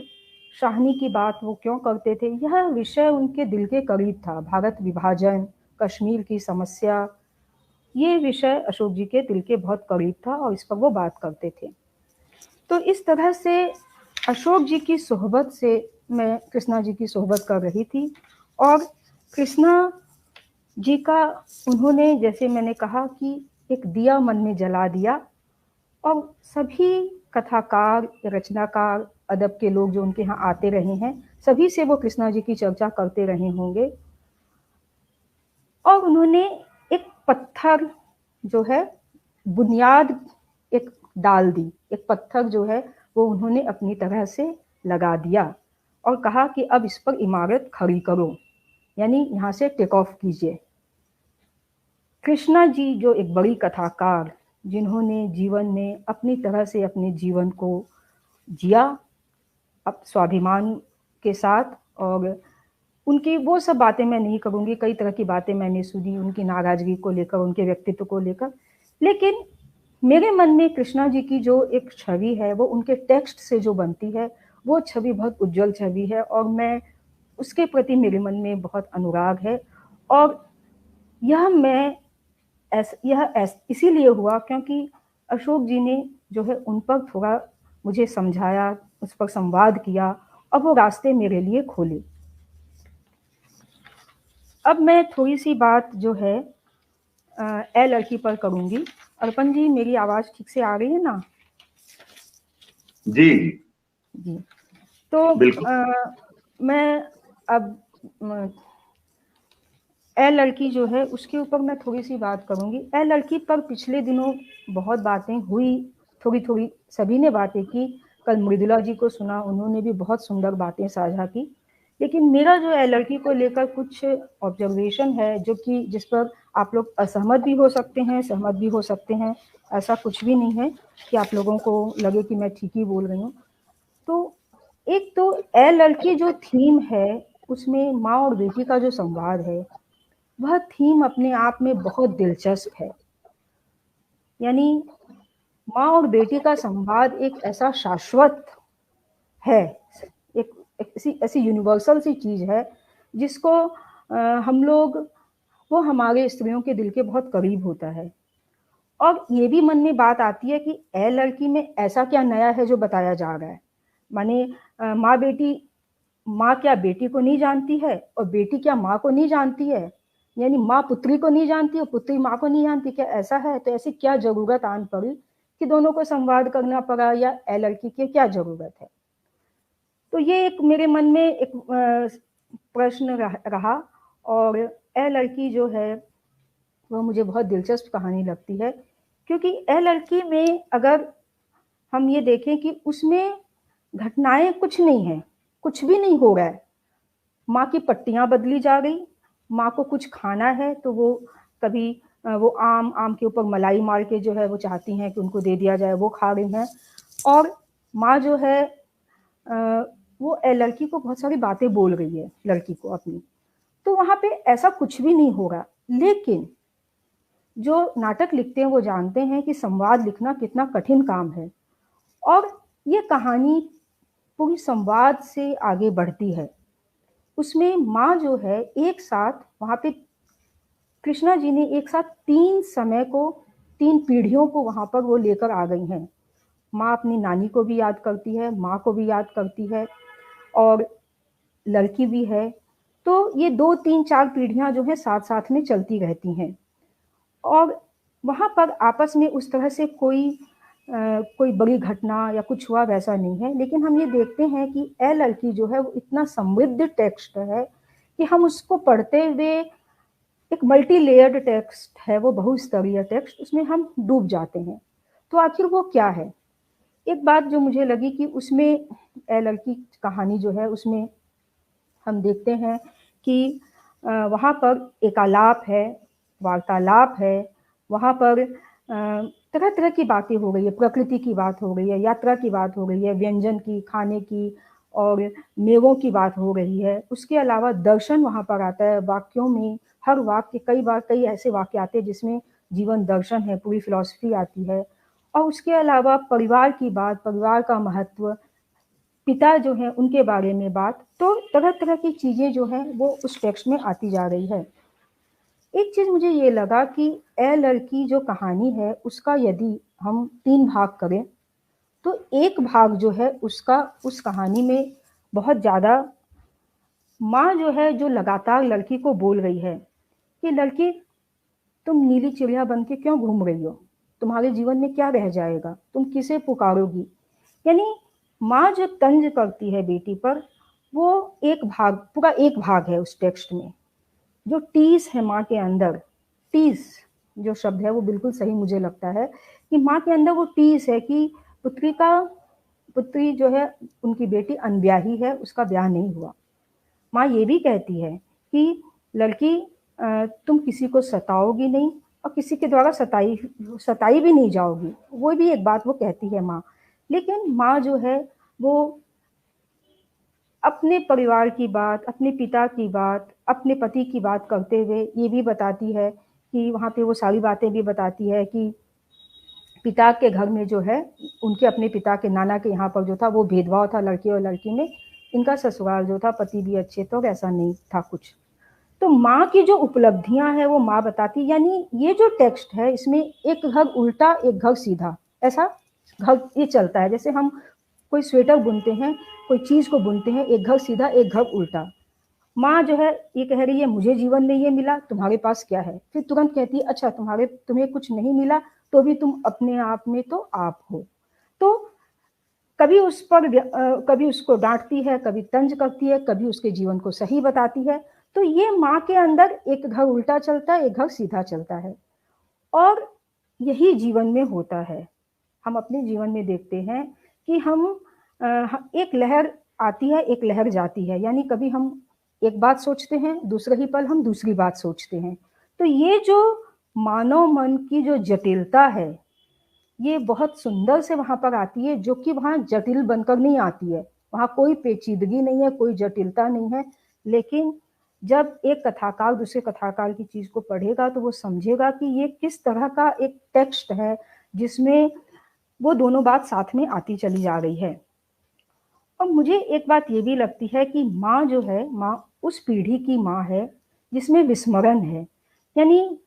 शाहनी की बात वो क्यों करते थे। यह विषय उनके दिल के करीब था, भारत विभाजन, कश्मीर की समस्या, ये विषय अशोक जी के दिल के बहुत करीब था और इस पर वो बात करते थे। तो इस तरह से अशोक जी की सोहबत से मैं कृष्णा जी की सोहबत कर रही थी और कृष्णा जी का उन्होंने, जैसे मैंने कहा कि एक दिया मन में जला दिया और सभी कथाकार, रचनाकार, अदब के लोग जो उनके यहाँ आते रहे हैं सभी से वो कृष्णा जी की चर्चा करते रहे होंगे। और उन्होंने एक पत्थर जो है बुनियाद एक डाल दी, एक पत्थर जो है वो उन्होंने अपनी तरह से लगा दिया और कहा कि अब इस पर इमारत खड़ी करो, यानी यहाँ से टेक ऑफ कीजिए। कृष्णा जी जो एक बड़ी कथाकार, जिन्होंने जीवन में अपनी तरह से अपने जीवन को जिया, अब स्वाभिमान के साथ, और उनकी वो सब बातें मैं नहीं करूँगी, कई तरह की बातें मैंने सुनी उनकी नाराज़गी को लेकर, उनके व्यक्तित्व को लेकर। लेकिन मेरे मन में कृष्णा जी की जो एक छवि है, वो उनके टेक्स्ट से जो बनती है, वो छवि बहुत उज्जवल छवि है, और मैं उसके प्रति मेरे मन में बहुत अनुराग है। और यह इसीलिए हुआ क्योंकि अशोक जी ने जो है उन पर थोड़ा मुझे समझाया, उस पर संवाद किया, और वो रास्ते मेरे लिए खोले। अब मैं थोड़ी सी बात जो है ए लड़की पर करूंगी। अर्पण जी, मेरी आवाज ठीक से आ रही है ना? जी जी। तो बिल्कुल। मैं अब ए लड़की जो है उसके ऊपर मैं थोड़ी सी बात करूंगी। ए लड़की पर पिछले दिनों बहुत बातें हुई, थोड़ी थोड़ी सभी ने बातें की। कल मृदुला जी को सुना, उन्होंने भी बहुत सुंदर बातें साझा की। लेकिन मेरा जो ए लड़की को लेकर कुछ ऑब्जर्वेशन है, जो कि जिस पर आप लोग असहमत भी हो सकते हैं, सहमत भी हो सकते हैं। ऐसा कुछ भी नहीं है कि आप लोगों को लगे कि मैं ठीक ही बोल रही हूँ। तो एक तो ए लड़की जो थीम है, उसमें माँ और बेटी का जो संवाद है, वह थीम अपने आप में बहुत दिलचस्प है। यानी माँ और बेटी का संवाद एक ऐसा शाश्वत है, एक ऐसी ऐसी यूनिवर्सल सी चीज है जिसको हम लोग, वो हमारे स्त्रियों के दिल के बहुत करीब होता है। और ये भी मन में बात आती है कि ए लड़की में ऐसा क्या नया है जो बताया जा रहा है। माने माँ क्या बेटी को नहीं जानती है, और बेटी क्या माँ को नहीं जानती है? यानी माँ पुत्री को नहीं जानती और पुत्री माँ को नहीं जानती, क्या ऐसा है? तो ऐसी क्या जरूरत आन पड़ी कि दोनों को संवाद करना पड़ा, या ए लड़की की क्या जरूरत है? तो ये एक मेरे मन में एक प्रश्न रहा। और ए लड़की जो है वो मुझे बहुत दिलचस्प कहानी लगती है, क्योंकि ए लड़की में अगर हम ये देखें कि उसमें घटनाएं कुछ नहीं है, कुछ भी नहीं हो रहा है। माँ की पट्टियाँ बदली जा रही, माँ को कुछ खाना है तो वो कभी वो आम के ऊपर मलाई मार के जो है वो चाहती हैं कि उनको दे दिया जाए, वो खा रही हैं। और माँ जो है वो लड़की को बहुत सारी बातें बोल रही है, लड़की को अपनी। तो वहाँ पे ऐसा कुछ भी नहीं होगा। लेकिन जो नाटक लिखते हैं वो जानते हैं कि संवाद लिखना कितना कठिन काम है, और ये कहानी पूरी संवाद से आगे बढ़ती है। उसमें माँ जो है एक साथ वहाँ पे, कृष्णा जी ने एक साथ 3 पीढ़ियों को वहाँ पर वो लेकर आ गई हैं। माँ अपनी नानी को भी याद करती है, माँ को भी याद करती है, और लड़की भी है। तो ये 2 3 4 पीढ़ियाँ जो है साथ साथ में चलती रहती हैं। और वहाँ पर आपस में उस तरह से कोई बड़ी घटना या कुछ हुआ वैसा नहीं है। लेकिन हम ये देखते हैं कि ए लड़की जो है वो इतना समृद्ध टेक्स्ट है कि हम उसको पढ़ते हुए, एक मल्टी लेयर्ड टेक्स्ट है, वो बहुस्तरीय टेक्स्ट, उसमें हम डूब जाते हैं। तो आखिर वो क्या है? एक बात जो मुझे लगी कि उसमें ए लड़की कहानी जो है उसमें हम देखते हैं कि वहाँ पर एक आलाप है, वार्तालाप है। वहाँ पर तरह तरह की बातें हो गई है, प्रकृति की बात हो गई है, यात्रा की बात हो गई है, व्यंजन की, खाने की, और मेवों की बात हो रही है। उसके अलावा दर्शन वहाँ पर आता है वाक्यों में। हर वाक्य, कई बार कई ऐसे वाक्य आते हैं जिसमें जीवन दर्शन है, पूरी फिलॉसफी आती है। और उसके अलावा परिवार की बात, परिवार का महत्व, पिता जो है उनके बारे में बात। तो तरह तरह की चीजें जो है वो उस टेक्स्ट में आती जा रही है। एक चीज मुझे ये लगा कि ए लड़की जो कहानी है उसका यदि हम 3 भाग करें, तो एक भाग जो है उसका, उस कहानी में बहुत ज्यादा माँ जो है जो लगातार लड़की को बोल रही है कि लड़की, तुम नीली चिड़िया बन के क्यों घूम रही हो? तुम्हारे जीवन में क्या रह जाएगा? तुम किसे पुकारोगी? यानी माँ जो तंज करती है बेटी पर, वो एक भाग, पूरा एक भाग है उस टेक्स्ट में। जो टीस है माँ के अंदर, टीस जो शब्द है वो बिल्कुल सही मुझे लगता है कि माँ के अंदर वो टीस है कि पुत्री जो है, उनकी बेटी अनब्याही है, उसका ब्याह नहीं हुआ। माँ ये भी कहती है कि लड़की, तुम किसी को सताओगी नहीं, और किसी के द्वारा सताई भी नहीं जाओगी। वो भी एक बात वो कहती है माँ। लेकिन माँ जो है वो अपने परिवार की बात, अपने पिता की बात, अपने पति की बात करते हुए ये भी बताती है कि वहाँ पे वो सारी बातें भी बताती है कि पिता के घर में जो है, उनके अपने पिता के नाना के यहाँ पर जो था वो भेदभाव था लड़के और लड़की में। इनका ससुराल जो था, पति भी अच्छे थे और ऐसा नहीं था कुछ। तो माँ की जो उपलब्धियां हैं वो माँ बताती, यानी ये जो टेक्स्ट है इसमें एक घर उल्टा एक घर सीधा, ऐसा घर ये चलता है। जैसे हम कोई स्वेटर बुनते हैं, कोई चीज को बुनते हैं, एक घर सीधा एक घर उल्टा। माँ जो है ये कह रही है मुझे जीवन में ये मिला, तुम्हारे पास क्या है? फिर तुरंत कहती है अच्छा तुम्हें कुछ नहीं मिला तो भी तुम अपने आप में तो आप हो। तो कभी उस पर कभी उसको डांटती है, कभी तंज करती है, कभी उसके जीवन को सही बताती है। तो ये माँ के अंदर एक घर उल्टा चलता है, एक घर सीधा चलता है, और यही जीवन में होता है। हम अपने जीवन में देखते हैं कि हम एक लहर आती है, एक लहर जाती है, यानी कभी हम एक बात सोचते हैं, दूसरे ही पल हम दूसरी बात सोचते हैं। तो ये जो मानव मन की जो जटिलता है, ये बहुत सुंदर से वहां पर आती है, जो कि वहां जटिल बनकर नहीं आती है। वहां कोई पेचीदगी नहीं है, कोई जटिलता नहीं है। लेकिन जब एक कथाकार दूसरे कथाकार की चीज को पढ़ेगा तो वो समझेगा कि ये किस तरह का एक टेक्स्ट है जिसमें वो दोनों बात साथ में आती चली जा रही है। और मुझे एक बात ये भी लगती है कि माँ जो है, माँ उस पीढ़ी की माँ है जिसमें विस्मरण है। यानी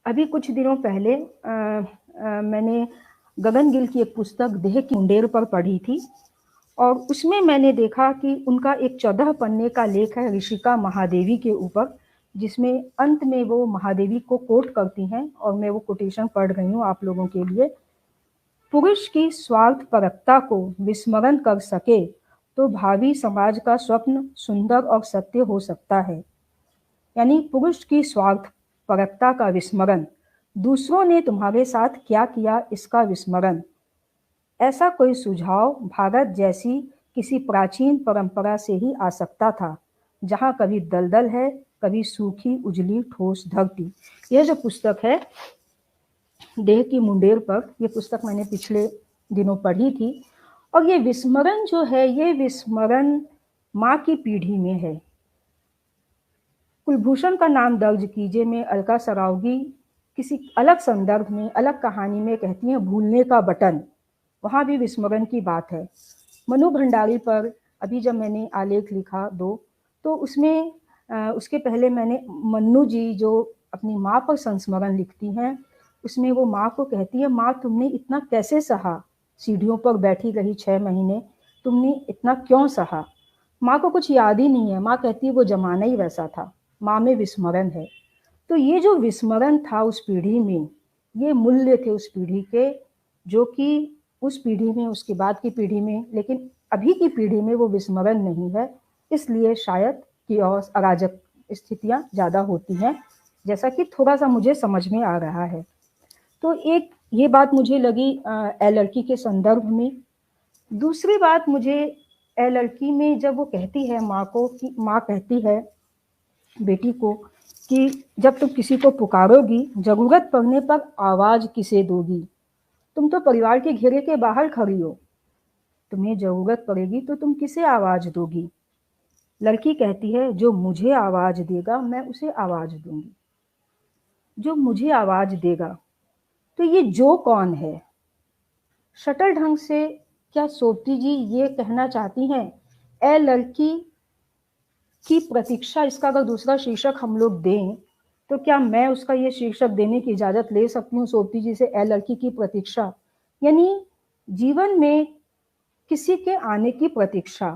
अभी कुछ दिनों पहले मैंने गगन गिल की एक पुस्तक देह की मुंडेर पर पढ़ी थी, और उसमें मैंने देखा कि उनका एक 14 पन्ने का लेख है ऋषिका महादेवी के ऊपर, जिसमें अंत में वो महादेवी को कोट करती हैं, और मैं वो कोटेशन पढ़ रही हूँ आप लोगों के लिए। पुरुष की स्वार्थपरकता को विस्मरण कर सके तो भावी समाज का स्वप्न सुंदर और सत्य हो सकता है। यानी पुरुष की स्वार्थपरकता का विस्मरण, दूसरों ने तुम्हारे साथ क्या किया इसका विस्मरण, ऐसा कोई सुझाव भारत जैसी किसी प्राचीन परंपरा से ही आ सकता था, जहां कभी दलदल है, कभी सूखी उजली ठोस धरती। यह जो पुस्तक है देह की मुंडेर पर, यह पुस्तक मैंने पिछले दिनों पढ़ी थी। और ये विस्मरण जो है, ये विस्मरण माँ की पीढ़ी में है। कुलभूषण का नाम दर्ज कीजिए में अलका सरावगी किसी अलग संदर्भ में, अलग कहानी में कहती हैं भूलने का बटन, वहां भी विस्मरण की बात है। मनु भंडारी पर अभी जब मैंने आलेख लिखा तो उसमें उसके पहले मैंने मन्नू जी जो अपनी माँ पर संस्मरण लिखती हैं, उसमें वो माँ को कहती है माँ तुमने इतना कैसे सहा, सीढ़ियों पर बैठी रही 6 महीने, तुमने इतना क्यों सहा। माँ को कुछ याद ही नहीं है, माँ कहती है वो जमाना ही वैसा था। माँ में विस्मरण है। तो ये जो विस्मरण था उस पीढ़ी में, ये मूल्य थे उस पीढ़ी के, जो कि उस पीढ़ी में, उसके बाद की पीढ़ी में, लेकिन अभी की पीढ़ी में वो विस्मरण नहीं है। इसलिए शायद कि और अराजक स्थितियां ज्यादा होती हैं, जैसा कि थोड़ा सा मुझे समझ में आ रहा है। तो एक ये बात मुझे लगी ए लड़की के संदर्भ में। दूसरी बात मुझे ए लड़की में जब वो कहती है माँ को, कि माँ कहती है बेटी को कि जब तुम किसी को पुकारोगी, जरूरत पड़ने पर आवाज किसे दोगी, तुम तो परिवार के घेरे के बाहर खड़ी हो, तुम्हें जरूरत पड़ेगी तो तुम किसे आवाज दोगी। लड़की कहती है जो मुझे आवाज देगा मैं उसे आवाज दूंगी। जो मुझे आवाज देगा, तो ये जो कौन है? शटल ढंग से क्या सोबती जी ये कहना चाहती हैं ए लड़की की प्रतीक्षा, इसका अगर दूसरा शीर्षक हम लोग दें तो क्या मैं उसका ये शीर्षक देने की इजाजत ले सकती हूँ सोबती जी से, ए लड़की की प्रतीक्षा? यानी जीवन में किसी के आने की प्रतीक्षा,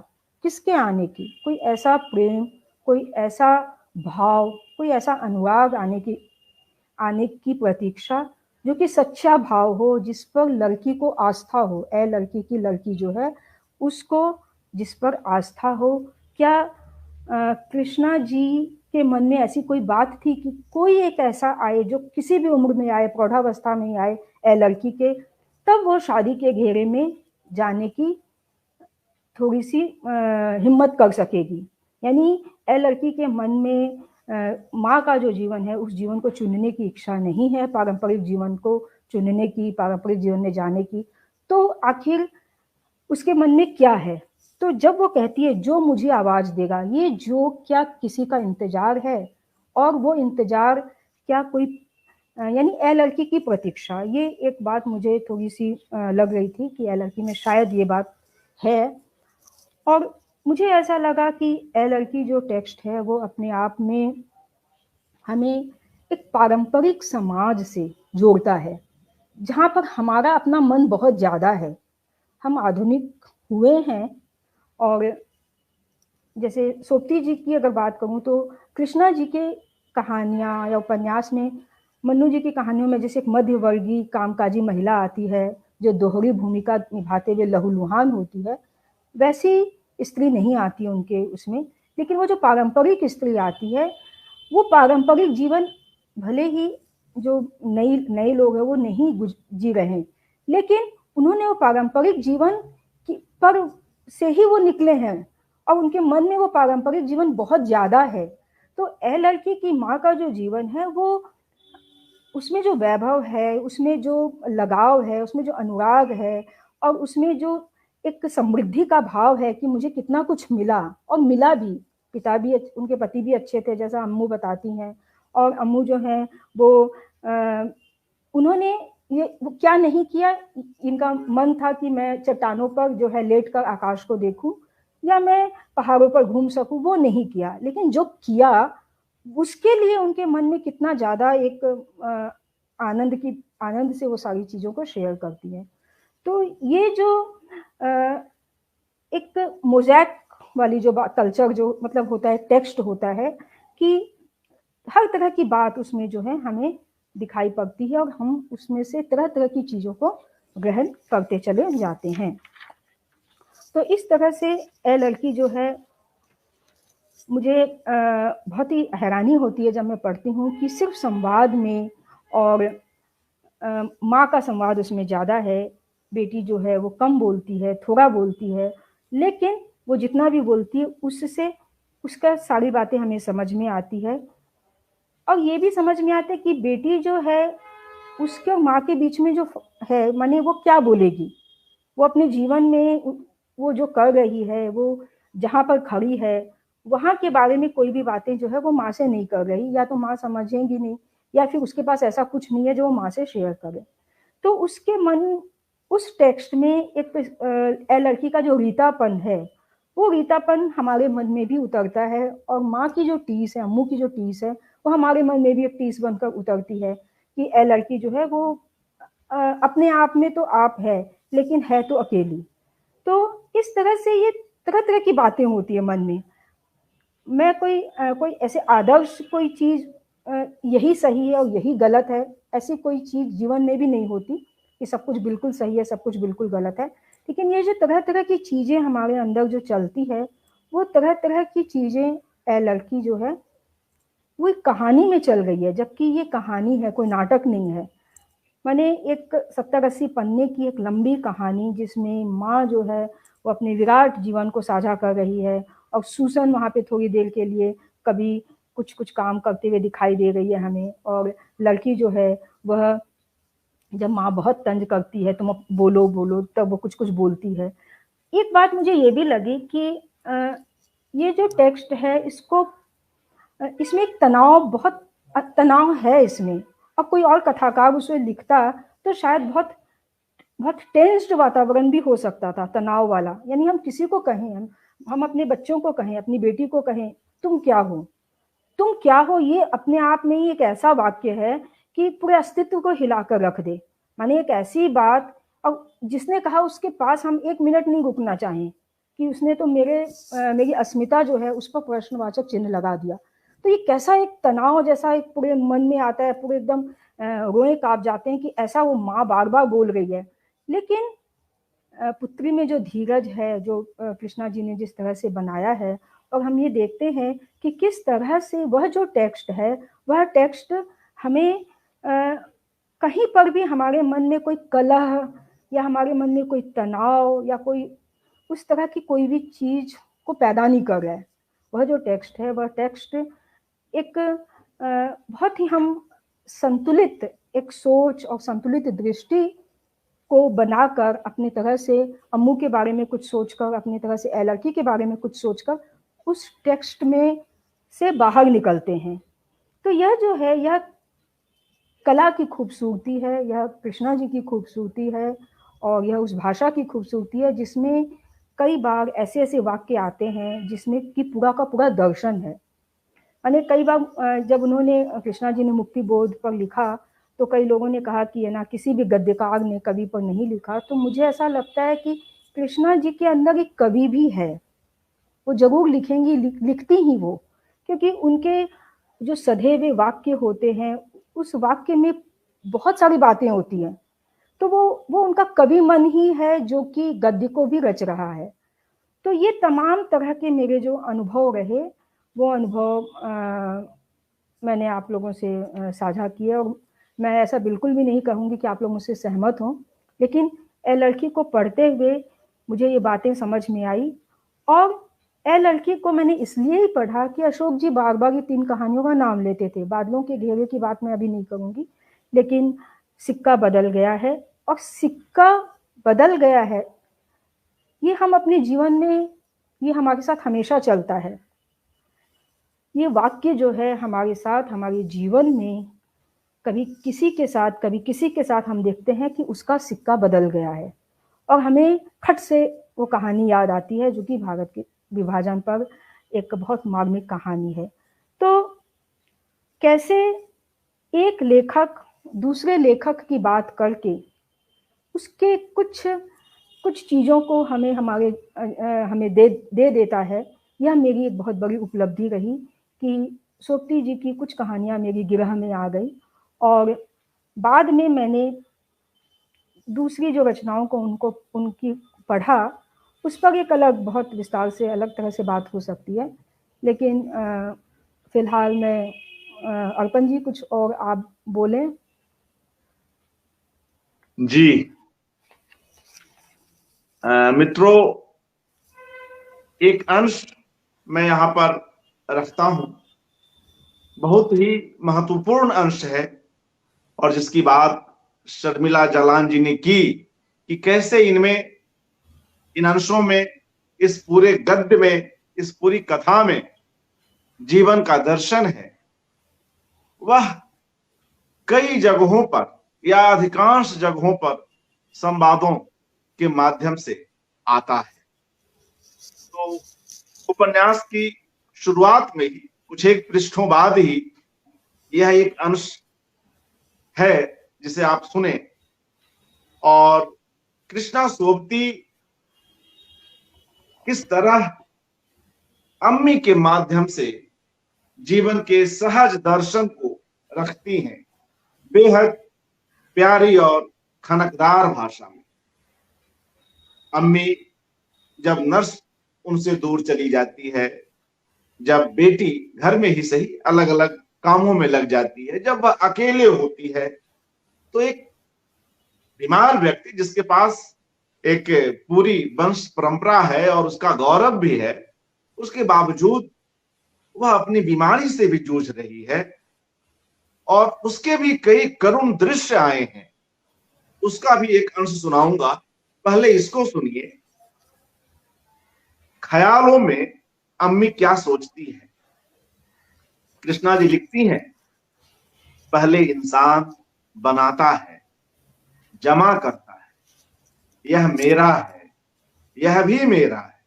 किसके आने की? कोई ऐसा प्रेम, कोई ऐसा भाव, कोई ऐसा अनुराग आने की प्रतीक्षा जो कि सच्चा भाव हो, जिस पर लड़की को आस्था हो। ए लड़की की लड़की जो है उसको जिस पर आस्था हो। क्या कृष्णा जी के मन में ऐसी कोई बात थी कि कोई एक ऐसा आए जो किसी भी उम्र में आए, प्रौढ़ावस्था में आए ए लड़की के, तब वो शादी के घेरे में जाने की थोड़ी सी हिम्मत कर सकेगी। यानी ए लड़की के मन में माँ का जो जीवन है उस जीवन को चुनने की इच्छा नहीं है, पारंपरिक जीवन को चुनने की, पारंपरिक जीवन में जाने की। तो आखिर उसके मन में क्या है? तो जब वो कहती है जो मुझे आवाज देगा, ये जो क्या किसी का इंतजार है, और वो इंतजार क्या कोई यानी ए लड़की की प्रतीक्षा, ये एक बात मुझे थोड़ी सी लग रही थी कि ए लड़की में शायद ये बात है। और मुझे ऐसा लगा कि ए लड़की जो टेक्स्ट है वो अपने आप में हमें एक पारंपरिक समाज से जोड़ता है, जहाँ पर हमारा अपना मन बहुत ज़्यादा है। हम आधुनिक हुए हैं, और जैसे सोप्ती जी की अगर बात करूँ तो कृष्णा जी के कहानियाँ या उपन्यास में, मन्नू जी की कहानियों में जैसे एक मध्यवर्गीय कामकाजी महिला आती है जो दोहरी भूमिका निभाते हुए लहूलुहान होती है, वैसी स्त्री नहीं आती उनके उसमें। लेकिन वो जो पारंपरिक स्त्री आती है, वो पारंपरिक जीवन भले ही जो नए लोग हैं वो नहीं जी रहे हैं, लेकिन उन्होंने वो पारंपरिक जीवन पर से ही वो निकले हैं, और उनके मन में वो पारंपरिक जीवन बहुत ज़्यादा है। तो ए लड़की की माँ का जो जीवन है, वो उसमें जो वैभव है, उसमें जो लगाव है, उसमें जो अनुराग है, और उसमें जो एक समृद्धि का भाव है कि मुझे कितना कुछ मिला, और मिला भी। पिता भी, उनके पति भी अच्छे थे, जैसा अम्मू बताती हैं। और अम्मू जो हैं वो उन्होंने ये वो क्या नहीं किया, इनका मन था कि मैं चट्टानों पर जो है लेट कर आकाश को देखूं, या मैं पहाड़ों पर घूम सकूं, वो नहीं किया। लेकिन जो किया उसके लिए उनके मन में कितना ज़्यादा एक आनंद से वो सारी चीज़ों को शेयर करती है। तो ये जो एक मोज़ैक वाली जो बात, कल्चर जो मतलब होता है, टेक्स्ट होता है कि हर तरह की बात उसमें जो है हमें दिखाई पड़ती है, और हम उसमें से तरह तरह की चीज़ों को ग्रहण करते चले जाते हैं। तो इस तरह से ए लड़की जो है, मुझे बहुत ही हैरानी होती है जब मैं पढ़ती हूँ कि सिर्फ संवाद में, और माँ का संवाद उसमें ज़्यादा है, बेटी जो है वो कम बोलती है, थोड़ा बोलती है, लेकिन वो जितना भी बोलती है उससे उसका सारी बातें हमें समझ में आती है। और ये भी समझ में आता है कि बेटी जो है उसके और माँ के बीच में जो है, माने वो क्या बोलेगी, वो अपने जीवन में वो जो कर रही है, वो जहाँ पर खड़ी है वहाँ के बारे में कोई भी बातें जो है वो माँ से नहीं कर रही, या तो माँ समझेंगी नहीं, या फिर उसके पास ऐसा कुछ नहीं है जो वो माँ से शेयर करे। तो उसके मन, उस टेक्स्ट में एक ए लड़की का जो रीतापन है, वो रीतापन हमारे मन में भी उतरता है, और माँ की जो टीस है, अम्मू की जो टीस है, वो हमारे मन में भी एक टीस बनकर उतरती है कि ए लड़की जो है वो अपने आप में तो आप है, लेकिन है तो अकेली। तो इस तरह से ये तरह तरह की बातें होती है मन में। मैं कोई ऐसे आदर्श कोई चीज यही सही है और यही गलत है, ऐसी कोई चीज जीवन में भी नहीं होती कि सब कुछ बिल्कुल सही है, सब कुछ बिल्कुल गलत है। लेकिन ये जो तरह तरह की चीजें हमारे अंदर जो चलती है, वो तरह तरह की चीजें, ए लड़की जो है वो एक कहानी में चल गई है, जबकि ये कहानी है, कोई नाटक नहीं है। मैंने एक 70-80 पन्ने की एक लंबी कहानी, जिसमें माँ जो है वो अपने विराट जीवन को साझा कर रही है, और सूसन वहाँ पे थोड़ी देर के लिए कभी कुछ कुछ काम करते हुए दिखाई दे रही है हमें, और लड़की जो है वह जब माँ बहुत तंज करती है, तुम बोलो बोलो, तब वो कुछ कुछ बोलती है। एक बात मुझे ये भी लगी कि ये जो टेक्स्ट है, इसमें एक बहुत तनाव है इसमें। अब कोई और कथाकार उसे लिखता तो शायद बहुत बहुत टेंस्ड वातावरण भी हो सकता था, तनाव वाला। यानी हम किसी को कहें, हम अपने बच्चों को कहें, अपनी बेटी को कहें, तुम क्या हो, तुम क्या हो, ये अपने आप में ही एक ऐसा वाक्य है कि पूरे अस्तित्व को हिलाकर रख दे। माने एक ऐसी बात, और जिसने कहा उसके पास हम एक मिनट नहीं रुकना चाहें कि उसने तो मेरी अस्मिता जो है उस पर प्रश्नवाचक चिन्ह लगा दिया। तो ये कैसा एक तनाव जैसा एक पूरे मन में आता है, पूरे एकदम रोए कांप जाते हैं कि ऐसा वो माँ बार बार बोल रही है। लेकिन पुत्री में जो धीरज है, जो कृष्णा जी ने जिस तरह से बनाया है, और हम ये देखते हैं कि किस तरह से वह जो टेक्स्ट है, वह टेक्स्ट हमें कहीं पर भी हमारे मन में कोई कलह, या हमारे मन में कोई तनाव, या कोई उस तरह की कोई भी चीज को पैदा नहीं कर रहा है। वह जो टेक्स्ट है, वह टेक्स्ट एक बहुत ही हम संतुलित एक सोच और संतुलित दृष्टि को बनाकर अपनी तरह से अम्मू के बारे में कुछ सोचकर, अपनी तरह से एलर्की के बारे में कुछ सोचकर उस टेक्स्ट में से बाहर निकलते हैं। तो यह जो है, यह कला की खूबसूरती है, यह कृष्णा जी की खूबसूरती है और यह उस भाषा की खूबसूरती है जिसमें कई बार ऐसे ऐसे वाक्य आते हैं जिसमें कि पूरा का पूरा दर्शन है। यानी कई बार जब उन्होंने, कृष्णा जी ने मुक्ति बोध पर लिखा तो कई लोगों ने कहा कि है ना, किसी भी गद्यकार ने कवि पर नहीं लिखा। तो मुझे ऐसा लगता है कि कृष्णा जी के अंदर एक कवि भी है, वो जरूर लिखेंगी, लिखती ही वो, क्योंकि उनके जो सधे हुए वाक्य होते हैं उस वाक्य में बहुत सारी बातें होती हैं। तो वो उनका कवि मन ही है जो कि गद्य को भी रच रहा है। तो ये तमाम तरह के मेरे जो अनुभव रहे, वो अनुभव मैंने आप लोगों से साझा किए और मैं ऐसा बिल्कुल भी नहीं कहूँगी कि आप लोग मुझसे सहमत हों, लेकिन ए लड़की को पढ़ते हुए मुझे ये बातें समझ में आई। और ए लड़की को मैंने इसलिए ही पढ़ा कि अशोक जी बार बार ये 3 कहानियों का नाम लेते थे। बादलों के घेरे की बात मैं अभी नहीं करूँगी, लेकिन सिक्का बदल गया है, और सिक्का बदल गया है ये हम अपने जीवन में, ये हमारे साथ हमेशा चलता है। ये वाक्य जो है हमारे साथ, हमारे जीवन में कभी किसी के साथ, कभी किसी के साथ हम देखते हैं कि उसका सिक्का बदल गया है और हमें खट से वो कहानी याद आती है जो कि भारत के विभाजन पर एक बहुत मार्मिक कहानी है। तो कैसे एक लेखक दूसरे लेखक की बात करके उसके कुछ चीज़ों को हमें दे देता है। यह मेरी एक बहुत बड़ी उपलब्धि रही कि सोप्ती जी की कुछ कहानियाँ मेरी गिरह में आ गई और बाद में मैंने दूसरी जो रचनाओं को उनकी पढ़ा, उस पर एक अलग, बहुत विस्तार से अलग तरह से बात हो सकती है। लेकिन फिलहाल मैं अर्पण जी कुछ और आप बोलें। जी मित्रों, एक अंश मैं यहाँ पर रखता हूँ, बहुत ही महत्वपूर्ण अंश है और जिसकी बात शर्मिला जालान जी ने की कि कैसे इनमें, इन अंशों में, इस पूरे गद्य में, इस पूरी कथा में जीवन का दर्शन है। वह कई जगहों पर या अधिकांश जगहों पर संवादों के माध्यम से आता है। तो उपन्यास की शुरुआत में ही कुछ एक पृष्ठों बाद ही यह एक अंश है जिसे आप सुने। और कृष्णा सोबती किस तरह अम्मी के माध्यम से जीवन के सहज दर्शन को रखती हैं, बेहद प्यारी और खनकदार भाषा में। अम्मी जब नर्स उनसे दूर चली जाती है, जब बेटी घर में ही सही अलग अलग कामों में लग जाती है, जब वह अकेले होती है, तो एक बीमार व्यक्ति जिसके पास एक पूरी वंश परंपरा है और उसका गौरव भी है, उसके बावजूद वह अपनी बीमारी से भी जूझ रही है और उसके भी कई करुण दृश्य आए हैं। उसका भी एक अंश सुनाऊंगा, पहले इसको सुनिए। ख्यालों में अम्मी क्या सोचती है। कृष्णा जी लिखती हैं, पहले इंसान बनाता है, जमा करता है, यह मेरा है, यह भी मेरा है,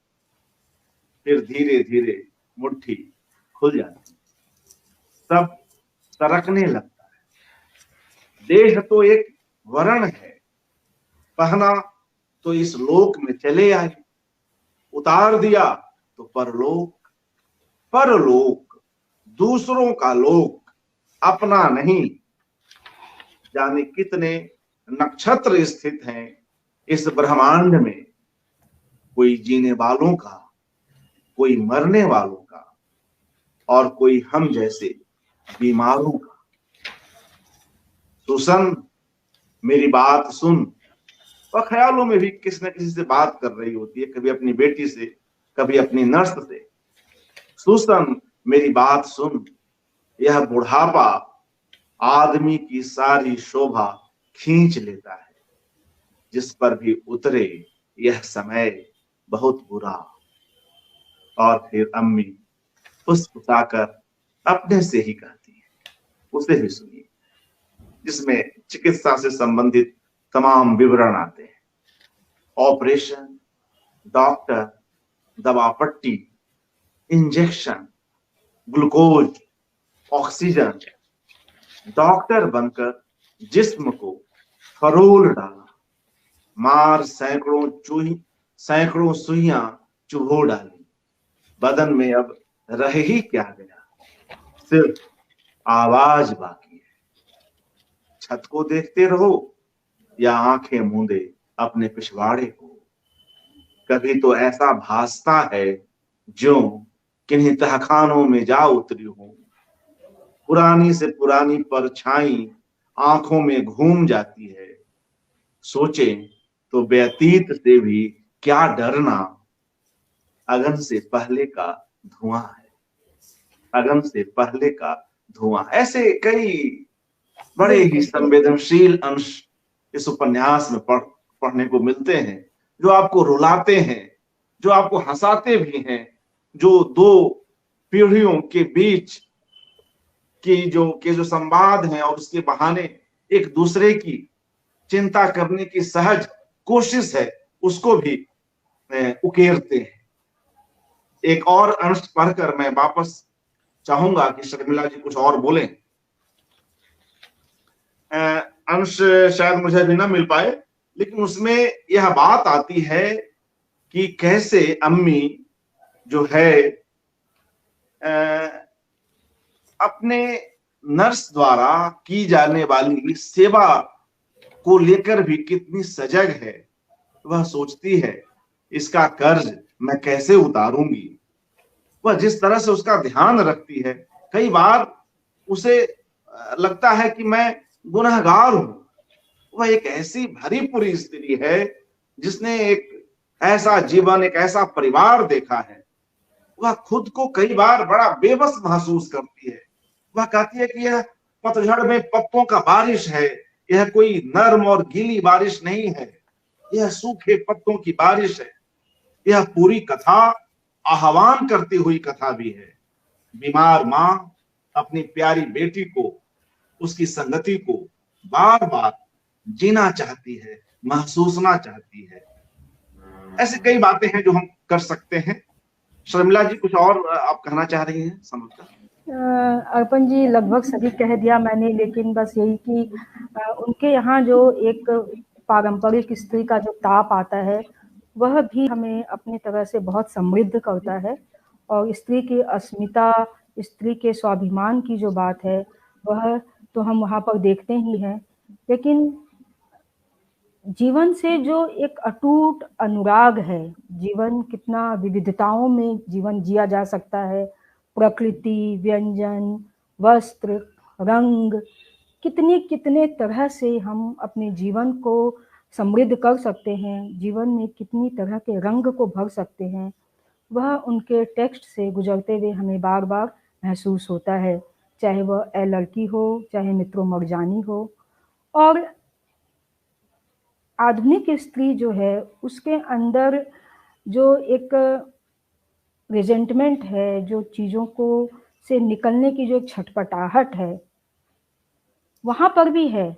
फिर धीरे धीरे मुट्ठी खुल जाती है, सब सरकने लगता है। देह तो एक वर्ण है, पहना तो इस लोक में चले आए, उतार दिया तो परलोक, परलोक दूसरों का लोक, अपना नहीं। जाने कितने नक्षत्र स्थित हैं इस ब्रह्मांड में, कोई जीने वालों का, कोई मरने वालों का और कोई हम जैसे बीमारों का। सुसन मेरी बात सुन, और ख्यालों में भी किसी न किसी से बात कर रही होती है, कभी अपनी बेटी से, कभी अपनी नर्स से। सुसन मेरी बात सुन, यह बुढ़ापा आदमी की सारी शोभा खींच लेता है। जिस पर भी उतरे यह समय बहुत बुरा। और फिर अम्मी फुसफुसाकर अपने से ही कहती है, उसे भी सुनिए, जिसमें चिकित्सा से संबंधित तमाम विवरण आते हैं। ऑपरेशन, डॉक्टर, दवा पट्टी, इंजेक्शन, ग्लूकोज, ऑक्सीजन। डॉक्टर बनकर जिस्म को फरोल डाला, मार सैकड़ों सुइयां चुभो डाली। बदन में अब रह ही क्या गया, सिर्फ आवाज बाकी है। छत को देखते रहो या आंखें मूंदे अपने पिछवाड़े को। कभी तो ऐसा भासता है ज्यों किन्हीं तहखानों में जा उतरी हूं। पुरानी से पुरानी परछाई आंखों में घूम जाती है। सोचे तो व्यतीत से भी क्या डरना, अगन से पहले का धुआं है, अगन से पहले का धुआं। ऐसे कई बड़े ही संवेदनशील अंश इस उपन्यास में पढ़ने को मिलते हैं, जो आपको रुलाते हैं, जो आपको हंसाते भी हैं, जो दो पीढ़ियों के बीच जो संवाद हैं और उसके बहाने एक दूसरे की चिंता करने की सहज कोशिश है, उसको भी उकेरते हैं। एक और अंश पढ़कर मैं वापस चाहूंगा कि शर्मिला जी कुछ और बोलें। अंश शायद मुझे भी ना मिल पाए, लेकिन उसमें यह बात आती है कि कैसे अम्मी जो है अपने नर्स द्वारा की जाने वाली सेवा को लेकर भी कितनी सजग है। वह सोचती है इसका कर्ज मैं कैसे उतारूंगी। वह जिस तरह से उसका ध्यान रखती है, कई बार उसे लगता है कि मैं गुनहगार हूं। वह एक ऐसी भरी पूरी स्त्री है जिसने एक ऐसा जीवन, एक ऐसा परिवार देखा है। वह खुद को कई बार बड़ा बेबस महसूस करती है। वह कहती है कि यह पतझड़ में पत्तों का बारिश है, यह कोई नर्म और गीली बारिश नहीं है, यह सूखे पत्तों की बारिश है। यह पूरी कथा आह्वान करती हुई कथा भी है। बीमार मां अपनी प्यारी बेटी को, उसकी संगति को बार बार जीना चाहती है, महसूसना चाहती है। ऐसे कई बातें हैं जो हम कर सकते हैं। शर्मिला जी कुछ और आप कहना चाह रही हैं? समझता अर्पण जी लगभग सभी कह दिया मैंने, लेकिन बस यही कि उनके यहाँ जो एक पारंपरिक स्त्री का जो ताप आता है वह भी हमें अपनी तरह से बहुत समृद्ध करता है। और स्त्री की अस्मिता, स्त्री के स्वाभिमान की जो बात है वह तो हम वहाँ पर देखते ही हैं, लेकिन जीवन से जो एक अटूट अनुराग है, जीवन कितना विविधताओं में जीवन जिया जा सकता है, प्रकृति, व्यंजन, वस्त्र, रंग, कितने तरह से हम अपने जीवन को समृद्ध कर सकते हैं, जीवन में कितनी तरह के रंग को भर सकते हैं, वह उनके टेक्स्ट से गुजरते हुए हमें बार बार महसूस होता है, चाहे वह ए लड़की हो, चाहे मित्रों मरजानी हो। और आधुनिक स्त्री जो है उसके अंदर जो एक रिजेंटमेंट है, जो चीज़ों को से निकलने की जो एक छटपटाहट है वहाँ पर भी है,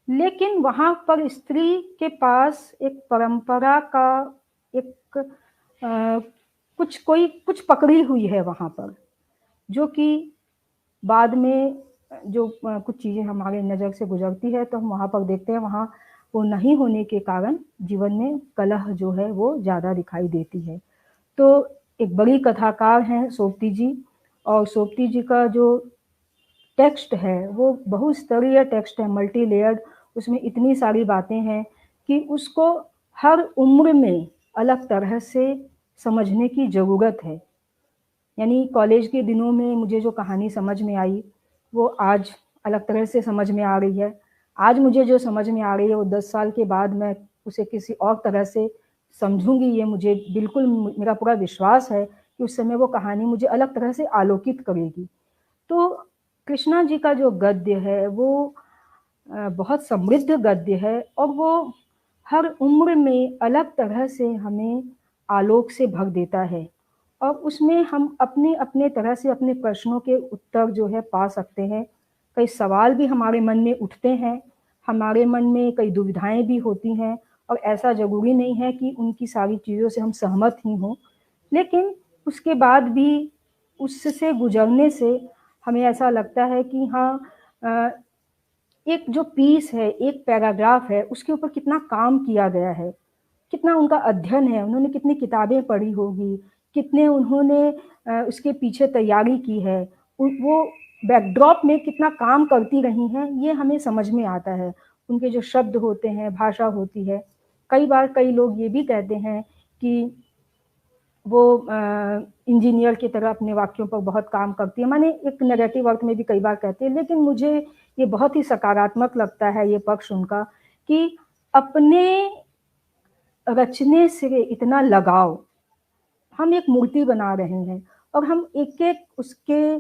लेकिन वहाँ पर स्त्री के पास एक परंपरा का एक कुछ पकड़ी हुई है वहाँ पर, जो कि बाद में जो कुछ चीज़ें हमारे नज़र से गुजरती है तो हम वहाँ पर देखते हैं वहाँ वो नहीं होने के कारण जीवन में कलह जो है वो ज़्यादा दिखाई देती है। तो एक बड़ी कथाकार हैं सोबती जी, और सोबती जी का जो टेक्स्ट है वो बहुस्तरीय टेक्स्ट है, मल्टी लेयर्ड। उसमें इतनी सारी बातें हैं कि उसको हर उम्र में अलग तरह से समझने की ज़रूरत है। यानी कॉलेज के दिनों में मुझे जो कहानी समझ में आई वो आज अलग तरह से समझ में आ रही है। आज मुझे जो समझ में आ रही है वो 10 साल के बाद मैं उसे किसी और तरह से समझूंगी, ये मुझे बिल्कुल मेरा पूरा विश्वास है कि उस समय वो कहानी मुझे अलग तरह से आलोकित करेगी। तो कृष्णा जी का जो गद्य है वो बहुत समृद्ध गद्य है, और वो हर उम्र में अलग तरह से हमें आलोक से भर देता है, और उसमें हम अपने अपने तरह से अपने प्रश्नों के उत्तर जो है पा सकते हैं। कई सवाल भी हमारे मन में उठते हैं, हमारे मन में कई दुविधाएं भी होती हैं, और ऐसा ज़रूरी नहीं है कि उनकी सारी चीज़ों से हम सहमत ही हों, लेकिन उसके बाद भी उससे गुजरने से हमें ऐसा लगता है कि हाँ, एक जो पीस है, एक पैराग्राफ है, उसके ऊपर कितना काम किया गया है, कितना उनका अध्ययन है, उन्होंने कितनी किताबें पढ़ी होगी, कितने उन्होंने उसके पीछे तैयारी की है, वो बैकड्रॉप में कितना काम करती रही हैं, ये हमें समझ में आता है। उनके जो शब्द होते हैं, भाषा होती है। कई बार कई लोग ये भी कहते हैं कि वो इंजीनियर की तरह अपने वाक्यों पर बहुत काम करती है, माने एक नेगेटिव अर्थ में भी कई बार कहते हैं, लेकिन मुझे ये बहुत ही सकारात्मक लगता है ये पक्ष उनका, कि अपने रचने से इतना लगाव, हम एक मूर्ति बना रहे हैं और हम एक-एक उसके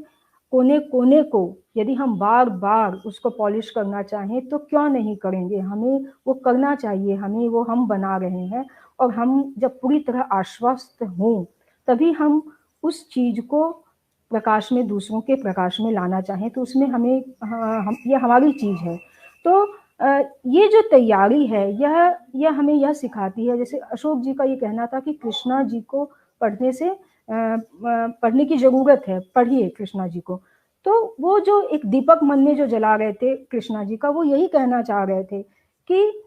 कोने-कोने को यदि हम बार-बार उसको पॉलिश करना चाहें तो क्यों नहीं करेंगे? हमें वो करना चाहिए, हमें वो हम बना रहे हैं, और हम जब पूरी तरह आश्वस्त हों, तभी हम उस चीज़ को प्रकाश में, दूसरों के प्रकाश में लाना चाहें, तो उसमें हमें हम ये हमारी चीज़ है। तो ये जो तैयारी है, यह हमें यह सिखाती है, जैसे अशोक जी का ये कहना था कि कृष्णा जी को पढ़ने से पढ़ने की ज़रूरत है, पढ़िए कृष्णा जी को। तो वो जो एक दीपक मन में जो जला रहे थे कृष्णा जी का, वो यही कहना चाह रहे थे कि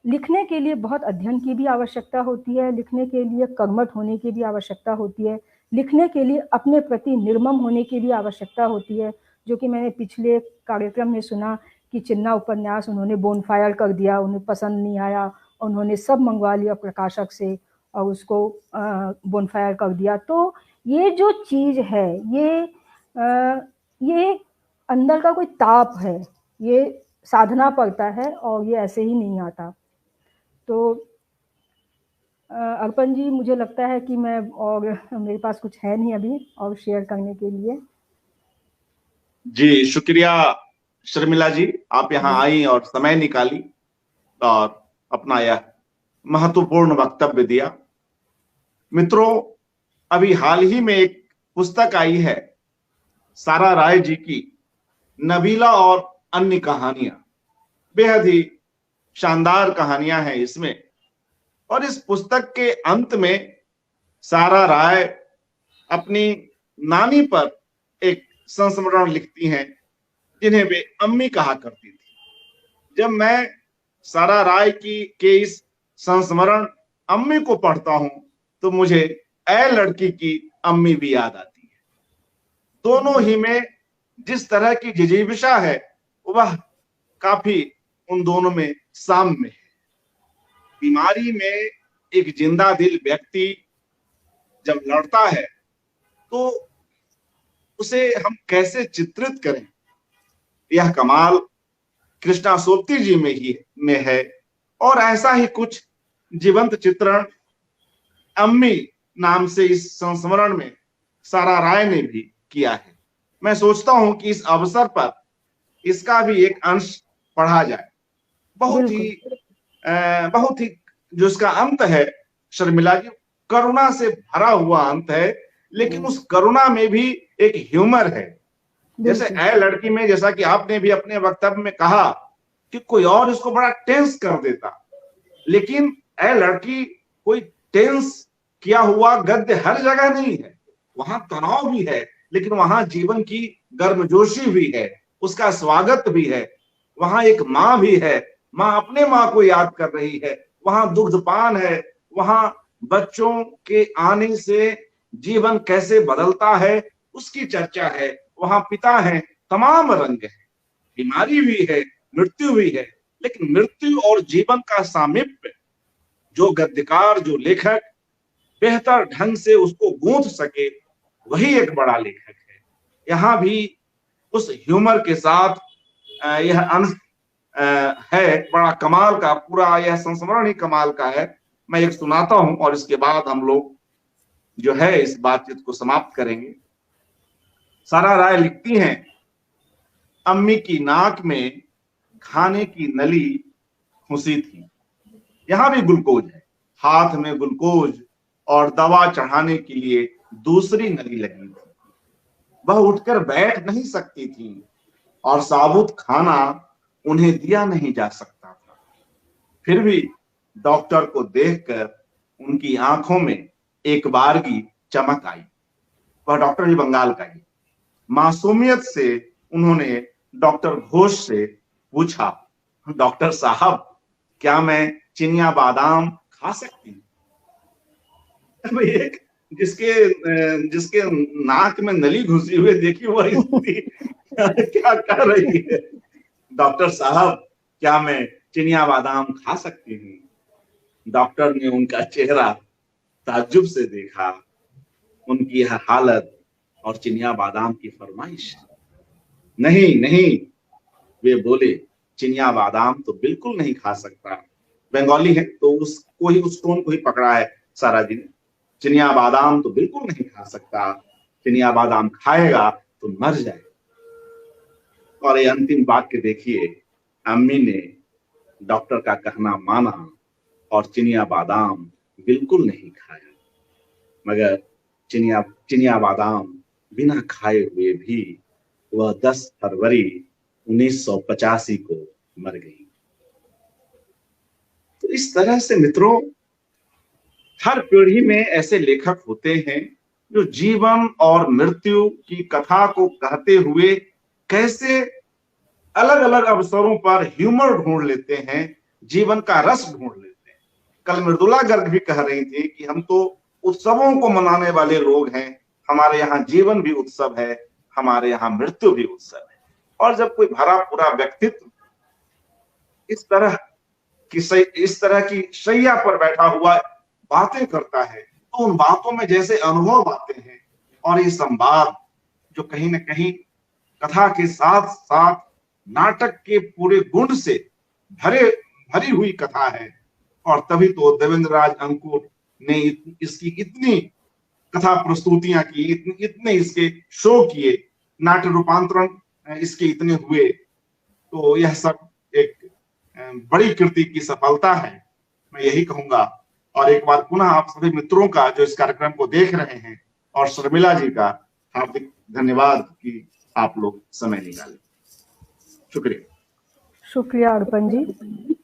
लिखने के लिए बहुत अध्ययन की भी आवश्यकता होती है, लिखने के लिए कर्मठ होने की भी आवश्यकता होती है, लिखने के लिए अपने प्रति निर्मम होने की भी आवश्यकता होती है, जो कि मैंने पिछले कार्यक्रम में सुना कि चिन्ना उपन्यास उन्होंने बोनफायर कर दिया, उन्हें पसंद नहीं आया, उन्होंने सब मंगवा लिया प्रकाशक से और उसको बोनफायर कर दिया। तो ये जो चीज़ है, ये अंदर का कोई ताप है, ये साधना पड़ता है और ये ऐसे ही नहीं आता। तो अर्पण जी, मुझे लगता है कि मैं, और मेरे पास कुछ है नहीं अभी और शेयर करने के लिए। जी शुक्रिया शर्मिला जी, आप यहाँ आई और समय निकाली और अपना यह महत्वपूर्ण वक्तव्य दिया। मित्रों, अभी हाल ही में एक पुस्तक आई है सारा राय जी की, नबीला और अन्य कहानियां। बेहद ही शानदार कहानियां हैं इसमें, और इस पुस्तक के अंत में सारा राय अपनी नानी पर एक संस्मरण लिखती हैं, जिन्हें वे अम्मी कहा करती थी। जब मैं सारा राय के इस संस्मरण अम्मी को पढ़ता हूं तो मुझे ए लड़की की अम्मी भी याद आती है। दोनों ही में जिस तरह की जिजीविषा है वह काफी उन दोनों में साम्य है। बीमारी में एक जिंदा दिल व्यक्ति जब लड़ता है तो उसे हम कैसे चित्रित करें, यह कमाल कृष्णा सोबती जी में है। और ऐसा ही कुछ जीवंत चित्रण अम्मी नाम से इस संस्मरण में सारा राय ने भी किया है। मैं सोचता हूं कि इस अवसर पर इसका भी एक अंश पढ़ा जाए। बहुत ही जो इसका अंत है शर्मिला जी, करुणा से भरा हुआ अंत है, लेकिन उस करुणा में भी एक ह्यूमर है। जैसे ए लड़की में, जैसा कि आपने भी अपने वक्तव्य में कहा कि कोई और इसको बड़ा टेंस कर देता, लेकिन ए लड़की कोई टेंस किया हुआ गद्य हर जगह नहीं है। वहां तनाव भी है, लेकिन वहां जीवन की गर्मजोशी भी है, उसका स्वागत भी है। वहां एक माँ भी है, माँ अपने माँ को याद कर रही है। वहां दुग्धपान है, वहां बच्चों के आने से जीवन कैसे बदलता है उसकी चर्चा है। वहां पिता है, तमाम रंग है, बीमारी भी है, मृत्यु भी है, लेकिन मृत्यु और जीवन का सामीप्य जो गद्यकार, जो लेखक बेहतर ढंग से उसको गूंथ सके, वही एक बड़ा लेखक है। यहाँ भी उस ह्यूमर के साथ यह अंश है बड़ा कमाल का। पूरा यह संस्मरण ही कमाल का है। मैं एक सुनाता हूं और इसके बाद हम लोग जो है इस बातचीत को समाप्त करेंगे। सारा राय लिखती हैं, अम्मी की नाक में खाने की नली फंसी थी। यहाँ भी ग्लूकोज है, हाथ में ग्लूकोज और दवा चढ़ाने के लिए दूसरी नली लगी थी। वह उठकर बैठ नहीं सकती थी और साबुत खाना उन्हें दिया नहीं जा सकता था। फिर भी डॉक्टर को देखकर उनकी आंखों में एक बारगी चमक आई। वह डॉक्टर भी बंगाल का ही। मासूमियत से उन्होंने डॉक्टर घोष से पूछा, डॉक्टर साहब, क्या मैं चिनिया बादाम खा सकती हूँ? एक जिसके नाक में नली घुसी हुई, देखिए वह स्थिति क्या कर रही है। डॉक्टर साहब, क्या मैं चिनिया बादाम खा सकती हूँ? डॉक्टर ने उनका चेहरा ताज्जुब से देखा, उनकी यह हालत और चिनिया बादाम की फरमाइश। नहीं नहीं, वे बोले, चिनिया बादाम तो बिल्कुल नहीं खा सकता। बंगाली है तो उसको ही, उस टोन को ही पकड़ा है सारा दिन। चिनिया बादाम तो बिल्कुल नहीं खा सकता, चिनिया बादाम खाएगा तो मर जाएगा। और ये अंतिम वाक्य देखिए, अम्मी ने डॉक्टर का कहना माना और चिनिया बादाम बिल्कुल नहीं खाया। मगर चिनिया बादाम बिना खाए हुए भी वह 10 फरवरी 1985 को मर गई। तो इस तरह से मित्रों, हर पीढ़ी में ऐसे लेखक होते हैं जो जीवन और मृत्यु की कथा को कहते हुए कैसे अलग अलग अवसरों पर ह्यूमर ढूंढ लेते हैं, जीवन का रस ढूंढ लेते हैं। कल मृदुला गर्ग भी कह रही थी कि हम तो उत्सवों को मनाने वाले लोग हैं, हमारे यहाँ जीवन भी उत्सव है, हमारे यहाँ मृत्यु भी उत्सव है। और जब कोई भरा पूरा व्यक्तित्व इस तरह की शैया पर बैठा हुआ बातें करता है, तो उन बातों में जैसे अनुभव आते हैं। और ये संवाद जो कहीं ना कहीं कथा के साथ साथ नाटक के पूरे गुण से भरी हुई कथा है। और तभी तो देवेंद्र राज अंकुर ने इसकी इतनी कथा प्रस्तुतियां की, इतने इसके शो किए, नाट्य रूपांतरण इसके इतने हुए। तो यह सब एक बड़ी कृति की सफलता है, मैं यही कहूंगा। और एक बार पुनः आप सभी मित्रों का जो इस कार्यक्रम को देख रहे हैं और शर्मिला जी का हार्दिक धन्यवाद कि आप लोग समय निकाले। शुक्रिया। शुक्रिया अर्पण जी।